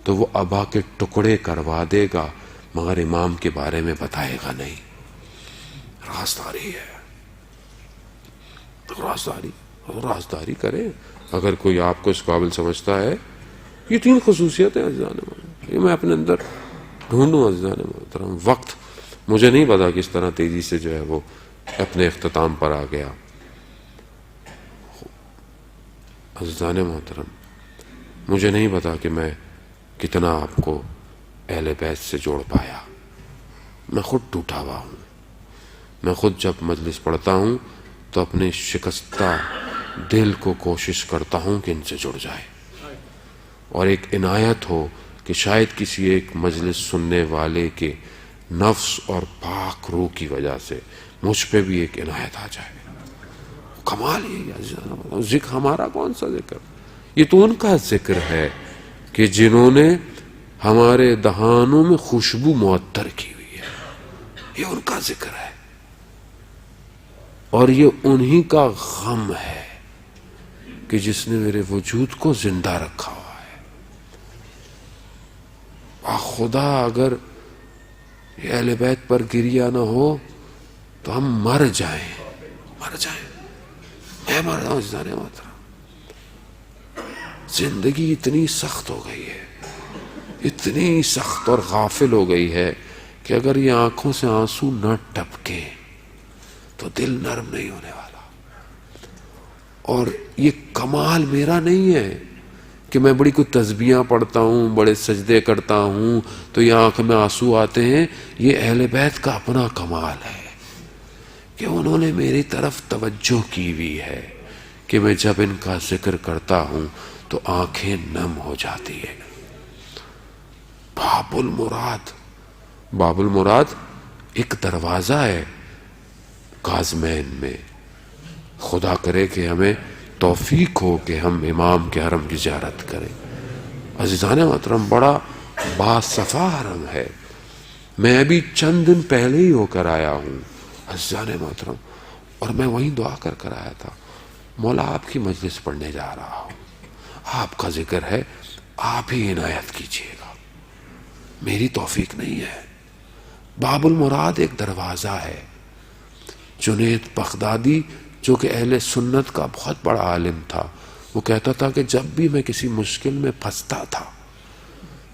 تو وہ ابا کے ٹکڑے کروا دے گا مگر امام کے بارے میں بتائے گا نہیں. رازداری ہے. رازداری کرے اگر کوئی آپ کو اس قابل سمجھتا ہے. یہ 3 خصوصیتیں عزیزان محترم یہ میں اپنے اندر ڈھونڈوں. عزیزان محترم وقت مجھے نہیں پتا کس طرح تیزی سے جو ہے وہ اپنے اختتام پر آ گیا. عزیزان محترم مجھے نہیں پتا کہ میں کتنا آپ کو اہل بیت سے جوڑ پایا. میں خود ٹوٹا ہوا ہوں. میں خود جب مجلس پڑھتا ہوں تو اپنے شکستہ دل کو کوشش کرتا ہوں کہ ان سے جڑ جائے، اور ایک عنایت ہو کہ شاید کسی ایک مجلس سننے والے کے نفس اور پاک روح کی وجہ سے مجھ پہ بھی ایک عنایت آ جائے. کمال یہ ذکر ہمارا کون سا ذکر؟ یہ تو ان کا ذکر ہے کہ جنہوں نے ہمارے دہانوں میں خوشبو معطر کی ہوئی ہے. یہ ان کا ذکر ہے اور یہ انہی کا غم ہے کہ جس نے میرے وجود کو زندہ رکھا ہوا ہے. خدا اگر یہ اہل بیت پر گریہ نہ ہو تو ہم مر جائیں. میں مر جاؤں. جانے محترم زندگی اتنی سخت ہو گئی ہے، اتنی سخت اور غافل ہو گئی ہے کہ اگر یہ آنکھوں سے آنسو نہ ٹپکے تو دل نرم نہیں ہونے والا. اور یہ کمال میرا نہیں ہے کہ میں بڑی کوئی تسبیحاں پڑھتا ہوں، بڑے سجدے کرتا ہوں تو یہ آنکھ میں آنسو آتے ہیں. یہ اہل بیت کا اپنا کمال ہے کہ انہوں نے میری طرف توجہ کی ہوئی ہے کہ میں جب ان کا ذکر کرتا ہوں تو آنکھیں نم ہو جاتی ہے. باب المراد ایک دروازہ ہے کاظمین میں. خدا کرے کہ ہمیں توفیق ہو کہ ہم امام کے حرم کی زیارت کریں. عزیزان محترم بڑا باصفا حرم ہے. میں ابھی چند دن پہلے ہی ہو کر آیا ہوں عزیزان محترم، اور میں وہیں دعا کر آیا تھا. مولا آپ کی مجلس پڑھنے جا رہا ہوں، آپ کا ذکر ہے، آپ ہی عنایت کیجیے گا، میری توفیق نہیں ہے. باب المراد ایک دروازہ ہے. جنید بغدادی جو کہ اہل سنت کا بہت بڑا عالم تھا، وہ کہتا تھا کہ جب بھی میں کسی مشکل میں پھنستا تھا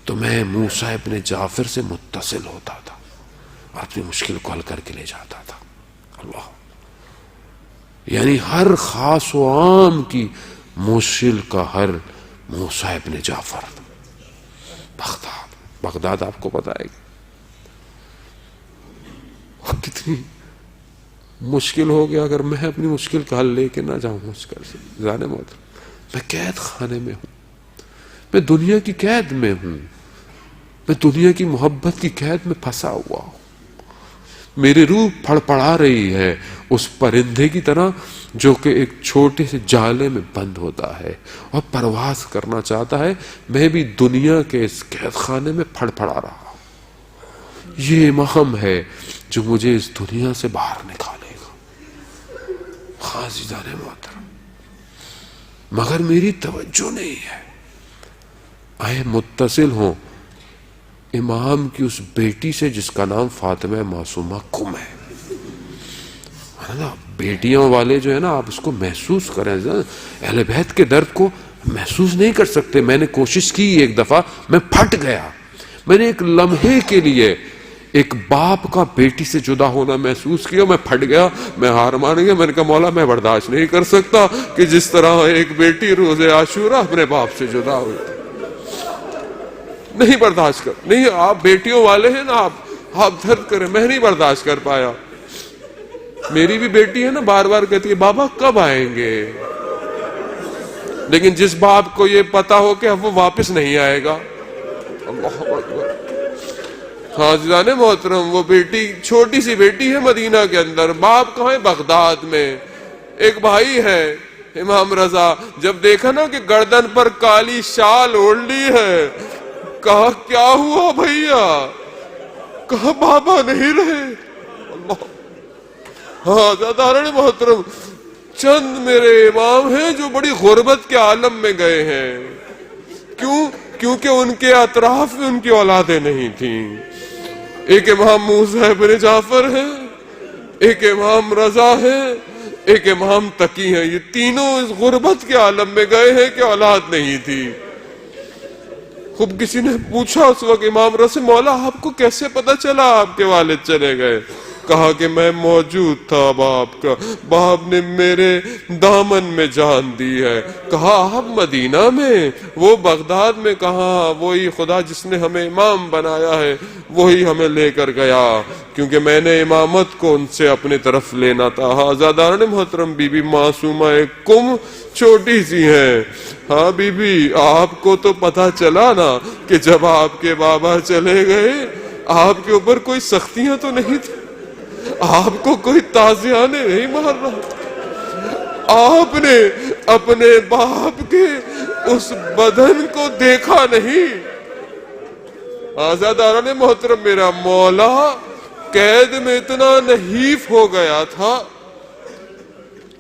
تو میں موسیٰ ابن جعفر سے متصل ہوتا تھا اور اپنی مشکل کو حل کر کے لے جاتا تھا. اللہ، یعنی ہر خاص و عام کی مشکل کا حل موسیٰ ابن جعفر. بغداد آپ کو پتہ ہے کتنی مشکل ہو گیا اگر میں اپنی مشکل کا حل لے کے نہ جاؤں. مشکل سے جانے موت، میں قید خانے میں ہوں، میں دنیا کی قید میں ہوں، میں دنیا کی محبت کی قید میں پھنسا ہوا ہوں. میری روح پھڑ پڑا رہی ہے اس پرندے کی طرح جو کہ ایک چھوٹے سے جالے میں بند ہوتا ہے اور پرواز کرنا چاہتا ہے. میں بھی دنیا کے اس قید خانے میں پھڑ پڑا رہا ہوں. یہ امام ہے جو مجھے اس دنیا سے باہر نکالے گا. عزیزان محترم، مگر میری توجہ نہیں ہے. آئے متصل ہوں امام کی اس بیٹی سے جس کا نام فاطمہ معصومہ کم ہے. بیٹیوں والے جو ہے نا، آپ اس کو محسوس کریں. اہل بیت کے درد کو محسوس نہیں کر سکتے. میں نے کوشش کی ایک دفعہ، میں پھٹ گیا. میں نے ایک لمحے کے لیے ایک باپ کا بیٹی سے جدا ہونا محسوس کیا. میں پھٹ گیا، میں ہار مان گیا. میں نے کہا مولا میں برداشت نہیں کر سکتا کہ جس طرح ایک بیٹی روز عاشورہ اپنے باپ سے جدا ہوئی. نہیں برداشت کر، نہیں. آپ بیٹیوں والے ہیں نا، آپ درد کریں. میں نہیں برداشت کر پایا. میری بھی بیٹی ہے نا، بار بار کہتی ہے بابا کب آئیں گے. لیکن جس باپ کو یہ پتا ہو کہ اب وہ واپس نہیں آئے گا، اللہ اکبر. حاضران محترم، وہ بیٹی چھوٹی سی بیٹی ہے مدینہ کے اندر، باپ کہاں ہے؟ بغداد میں. ایک بھائی ہے امام رضا، جب دیکھا نا کہ گردن پر کالی شال اوڑھ لی ہے، کہا کیا ہوا بھیا؟ کہا بابا نہیں رہے. اللہ. ہاں حضرات محترم، چند میرے امام ہیں جو بڑی غربت کے عالم میں گئے ہیں. کیونکہ ان کے اطراف میں ان کی اولادیں نہیں تھیں. ایک امام موسیٰ ابن جعفر ہے، ایک امام رضا ہے، ایک امام تقی ہے. یہ تینوں اس غربت کے عالم میں گئے ہیں کہ اولاد نہیں تھی. خوب کسی نے پوچھا اس وقت امام رضا سے، مولا آپ کو کیسے پتا چلا آپ کے والد چلے گئے؟ کہا کہ میں موجود تھا باپ کا، باپ نے میرے دامن میں جان دی ہے. کہا آپ مدینہ میں؟ وہ بغداد میں. کہا وہی خدا جس نے ہمیں امام بنایا ہے وہی ہمیں لے کر گیا، کیونکہ میں نے امامت کو ان سے اپنی طرف لینا تھا. آزاداران محترم، بی بی معصومہ ایک کم چھوٹی سی ہیں. ہاں بی بی، آپ کو تو پتا چلا نا کہ جب آپ کے بابا چلے گئے آپ کے اوپر کوئی سختیاں تو نہیں تھی، آپ کو کوئی تازیانے نہیں مار رہا. آپ نے اپنے باپ کے اس بدن کو دیکھا نہیں. آزاداران محترم، میرا مولا قید میں اتنا نحیف ہو گیا تھا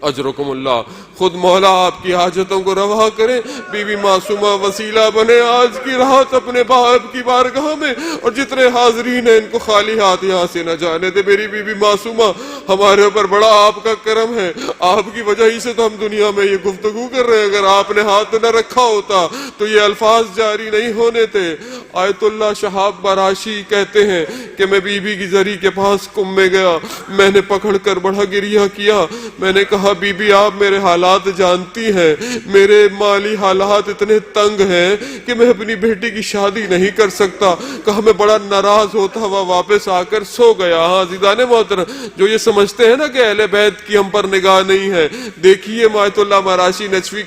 اجرکم اللہ. خود مولا آپ کی حاجتوں کو روا کریں. بی بی معصومہ وسیلہ بنے آج کی رات اپنے باپ کی بارگاہ میں, اور جتنے حاضرین ہیں ان کو خالی ہاتھ یہاں سے نہ جانے دے. میری بی بی معصومہ, ہمارے اوپر بڑا آپ کا کرم ہے, آپ کی وجہ ہی سے تو ہم دنیا میں یہ گفتگو کر رہے ہیں. اگر آپ نے ہاتھ نہ رکھا ہوتا تو یہ الفاظ جاری نہیں ہونے تھے. آیت اللہ شہاب براشی کہتے ہیں کہ میں بی بی کی زری کے پاس کم میں گیا, میں نے پکڑ کر بڑا گریہ کیا. میں نے کہا بی بی آپ میرے حالات جانتی ہیں, میرے مالی حالات اتنے تنگ ہیں کہ میں اپنی بیٹی کی شادی نہیں کر سکتا. کہا میں بڑا ناراض ہوتا ہوا واپس آ کر سو گیا. ہاں عزیزان محترم, جو یہ سمجھتے ہیں نا کہ اہل بیت کی ہم پر نگاہ نہیں ہے, دیکھیے آیت اللہ مراشی نجفی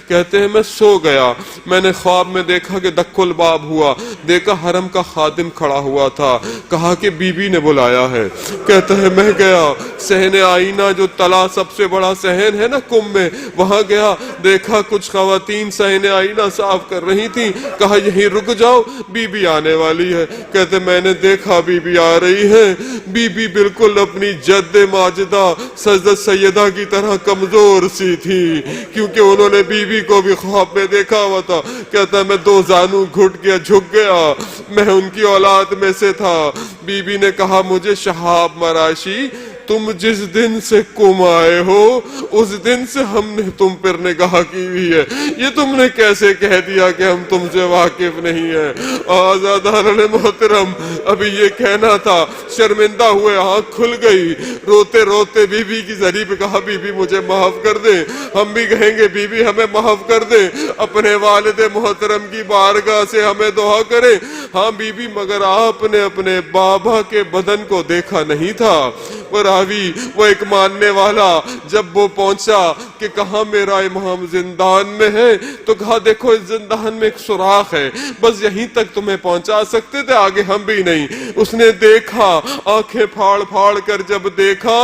کہتے ہیں میں سو گیا. میں نے خواب میں دیکھا کہ دک الباب ہوا, دیکھا حرم کا خادم کھڑا ہوا تھا. کہا کہ بی بی نے بلایا ہے. کہتا ہے میں گیا صحن آئینہ, جو تلا سب سے بڑا صحن ہے نا کم میں, وہاں گیا. دیکھا کچھ خواتین صحن آئینہ صاف کر رہی تھیں. کہا یہیں رک جاؤ, بی بی آنے والی ہے. کہتے میں نے دیکھا بی بی آ رہی ہے. بی بی بالکل اپنی جد ماجدہ سجدہ سیدہ کی طرح کمزور سی تھی, کیونکہ انہوں نے بی بی کو بھی خواب میں دیکھا ہوا تھا. کہتا ہے میں دو زانو گھٹ گیا, جھک گیا, میں ان کی اولاد میں سے تھا. بی بی نے کہا مجھے شہاب مراشی, تم جس دن سے کم آئے ہو اس دن سے ہم نے تم پر نگاہ کی ہوئی ہے. یہ تم نے کیسے کہہ دیا کہ ہم تم سے واقف نہیں ہیں؟ آزاداران محترم, ابھی یہ کہنا تھا, شرمندہ ہوئے, آنکھ کھل گئی. روتے روتے بی بی کی زری پہ کہا بی بی مجھے معاف کر دیں. ہم بھی کہیں گے بی بی ہمیں معاف کر دیں, اپنے والد محترم کی بارگاہ سے ہمیں دعا کریں. ہاں بی بی, مگر آپ نے اپنے بابا کے بدن کو دیکھا نہیں تھا. راوی وہ ایک ماننے والا جب وہ پہنچا کہ کہاں میرا امام زندان میں ہے, تو کہا دیکھو اس زندان میں ایک سوراخ ہے, بس یہیں تک تمہیں پہنچا سکتے تھے, آگے ہم بھی نہیں. اس نے دیکھا, آنکھیں پھاڑ پھاڑ کر جب دیکھا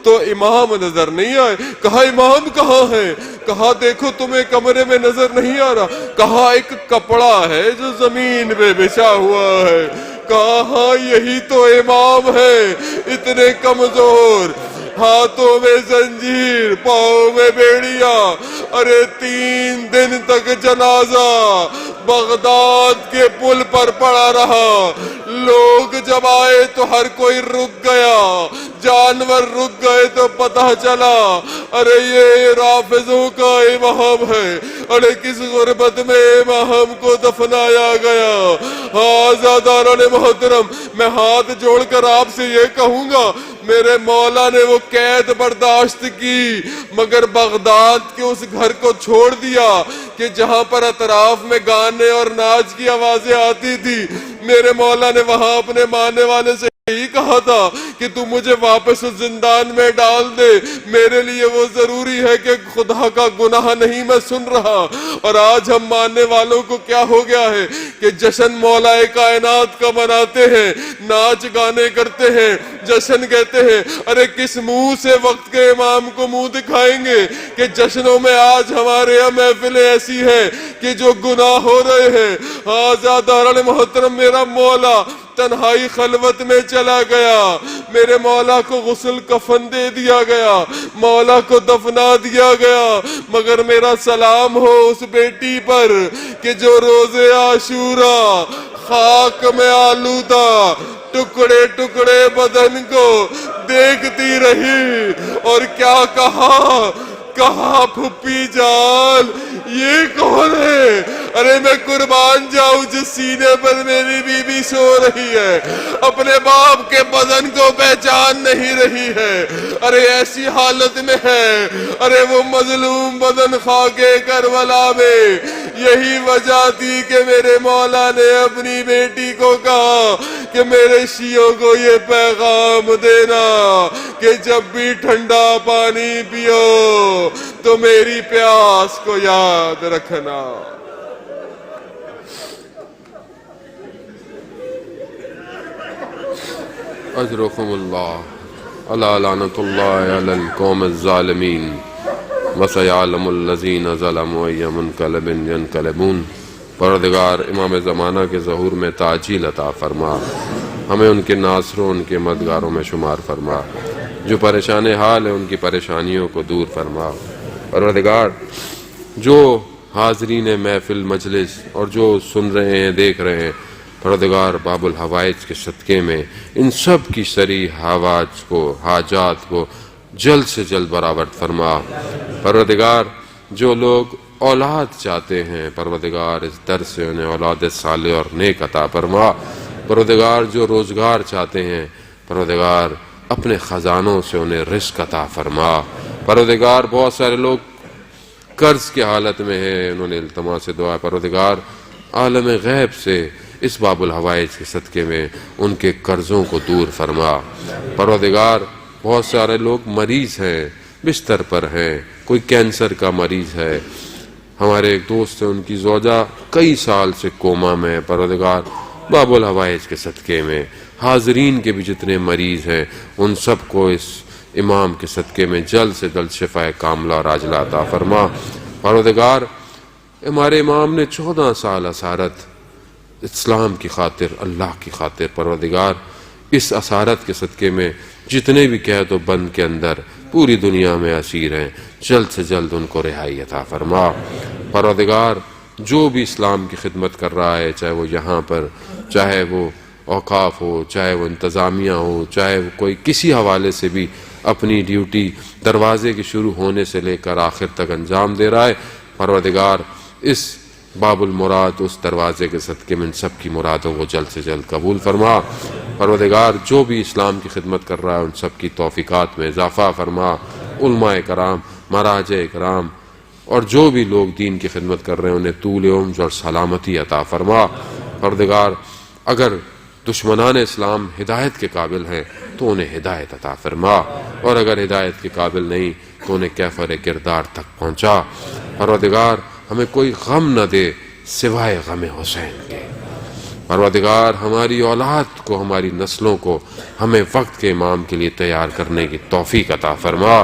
تو امام نظر نہیں آئے. کہا امام کہاں ہے؟ کہا دیکھو تمہیں کمرے میں نظر نہیں آ رہا. کہا ایک کپڑا ہے جو زمین پہ بچھا ہوا ہے. کہا یہی تو امام ہے, اتنے کمزور, ہاتھوں میں زنجیر, پاؤں میں بیڑیا. ارے 3 دن تک جنازہ بغداد کے پل پر پڑا رہا. لوگ جب آئے تو ہر کوئی رک گیا, جانور رک گئے تو پتہ چلا ارے یہ رافضوں کا امام ہے. ارے کس غربت میں امام کو دفنایا گیا. آزاداران محترم, میں ہاتھ جوڑ کر آپ سے یہ کہوں گا, میرے مولا نے وہ قید برداشت کی, مگر بغداد کے اس گھر کو چھوڑ دیا کہ جہاں پر اطراف میں گانے اور ناچ کی آوازیں آتی تھی. میرے مولا نے وہاں اپنے ماننے والے سے یہی کہا تھا کہ تو مجھے واپس زندان میں ڈال دے, میرے لیے وہ ضروری ہے کہ خدا کا گناہ نہیں میں سن رہا. اور آج ہم ماننے والوں کو کیا ہو گیا ہے کہ جشن مولا کائنات کا مناتے ہیں, ناچ گانے کرتے ہیں, جشن کہتے ہیں. ارے کس منہ سے وقت کے امام کو منہ دکھائیں گے کہ جشنوں میں آج ہمارے یہاں محفلیں ایسی ہیں کہ جو گناہ ہو رہے ہیں. آزاداران محترم, میرا مولا تنہائی خلوت میں چلا گیا, میرے مولا کو غسل کفن دے دیا گیا, مولا کو دفنا دیا گیا. مگر میرا سلام ہو اس بیٹی پر کہ جو روز عاشورا خاک میں آلودہ ٹکڑے ٹکڑے بدن کو دیکھتی رہی اور کیا کہا, کہا پھپھی جان یہ کون ہے؟ ارے میں قربان جاؤں جس سینے پر میری بی بی سو رہی ہے, اپنے باپ کے بدن کو پہچان نہیں رہی ہے. ارے ایسی حالت میں ہے, ارے وہ مظلوم بدن خاک کربلا میں. یہی وجہ تھی کہ میرے مولا نے اپنی بیٹی کو کہا کہ میرے شیعوں کو یہ پیغام دینا کہ جب بھی ٹھنڈا پانی پیو تو میری پیاس کو یاد رکھنا. اجرکم اللہ الا لعنت اللہ علی القوم الظالمین وسیعلم الذین ظلموا ای منقلب ینقلبون. پروردگار امام زمانہ کے ظہور میں تعجیل عطا فرما, ہمیں ان کے ناصروں ان کے مددگاروں میں شمار فرما. جو پریشان حال ہیں ان کی پریشانیوں کو دور فرما۔ پروردگار جو حاضرین محفل مجلس اور جو سن رہے ہیں دیکھ رہے ہیں، پروردگار باب الحوائج کے صدقے میں ان سب کی سری حاجات کو جلد سے جلد برآورد فرما۔ پروردگار جو لوگ اولاد چاہتے ہیں، پروردگار اس در سے انہیں اولاد صالح اور نیک عطا فرما۔ پروردگار جو روزگار چاہتے ہیں، پروردگار اپنے خزانوں سے انہیں رزق عطا فرما۔ پروردگار بہت سارے لوگ قرض کی حالت میں ہیں، انہوں نے التماس سے دعا، پروردگار عالم غیب سے اس باب الحوائج کے صدقے میں ان کے قرضوں کو دور فرما۔ پروردگار بہت سارے لوگ مریض ہیں، بستر پر ہیں، کوئی کینسر کا مریض ہے، ہمارے ایک دوست ہیں ان کی زوجہ کئی سال سے کوما میں ہے، پروردگار باب الحوائج کے صدقے میں حاضرین کے بھی جتنے مریض ہیں ان سب کو اس امام کے صدقے میں جلد سے جلد شفاء کاملہ اور عاجلہ عطا فرما۔ پروردگار ہمارے امام نے 14 سال اسارت اسلام کی خاطر، اللہ کی خاطر، پروردگار اس اسارت کے صدقے میں جتنے بھی قید و بند کے اندر پوری دنیا میں اسیر ہیں، جلد سے جلد ان کو رہائی عطا فرما۔ پروردگار جو بھی اسلام کی خدمت کر رہا ہے، چاہے وہ یہاں پر، چاہے وہ اوقاف ہو، چاہے وہ انتظامیہ ہو، چاہے وہ کوئی کسی حوالے سے بھی اپنی ڈیوٹی دروازے کے شروع ہونے سے لے کر آخر تک انجام دے رہا ہے، پروردگار اس باب المراد اس دروازے کے صدقے میں ان سب کی مرادوں کو جلد سے جلد قبول فرما۔ پروردگار جو بھی اسلام کی خدمت کر رہا ہے ان سب کی توفیقات میں اضافہ فرما۔ علماء کرام، مراجع کرام اور جو بھی لوگ دین کی خدمت کر رہے ہیں انہیں طول عمر اور سلامتی عطا فرما۔ پروردگار اگر دشمنان اسلام ہدایت کے قابل ہیں تو انہیں ہدایت عطا فرما، اور اگر ہدایت کے قابل نہیں تو انہیں کیفر کردار تک پہنچا۔ پروردگار ہمیں کوئی غم نہ دے سوائے غم حسین کے۔ پروردگار ہماری اولاد کو، ہماری نسلوں کو ہمیں وقت کے امام کے لیے تیار کرنے کی توفیق عطا فرما۔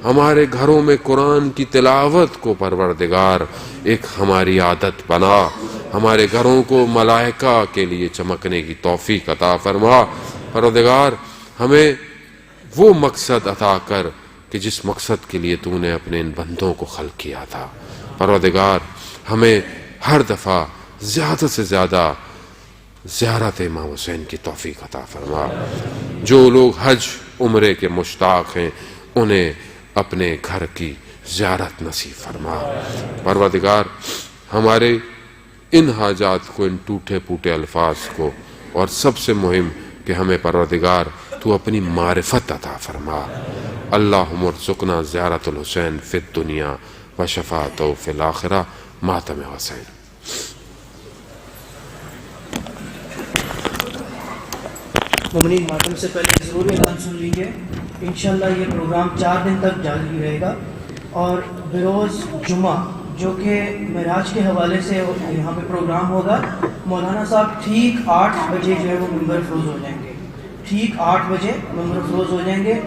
ہمارے گھروں میں قرآن کی تلاوت کو پروردگار ایک ہماری عادت بنا۔ ہمارے گھروں کو ملائکہ کے لیے چمکنے کی توفیق عطا فرما۔ پروردگار ہمیں وہ مقصد عطا کر کہ جس مقصد کے لیے تو نے اپنے ان بندوں کو خلق کیا تھا۔ پروردگار ہمیں ہر دفعہ زیادہ سے زیادہ زیارت امام حسین کی توفیق عطا فرما۔ جو لوگ حج عمرے کے مشتاق ہیں انہیں اپنے گھر کی زیارت نصیب فرما۔ پروردگار ہمارے ان حاجات کو، ان ٹوٹے پوٹے الفاظ کو، اور سب سے مہم کہ ہمیں پروردگار تو اپنی معرفت عطا فرما۔ اللہم ارزقنا زیارت الحسین فی الدنیا و شفاعتہ فی الآخرہ۔ ماتم حسین۔ مومنین، ماتم سے پہلے ضرور اعلان سن لیجیے، انشاءاللہ یہ پروگرام 4 دن تک جاری رہے گا، اور بروز جمعہ جو کہ معراج کے حوالے سے یہاں پہ پروگرام ہوگا، مولانا صاحب ٹھیک 8 بجے جو ہے وہ ممبر فروز ہو جائیں گے، ٹھیک 8 بجے ممبر فروز ہو جائیں گے۔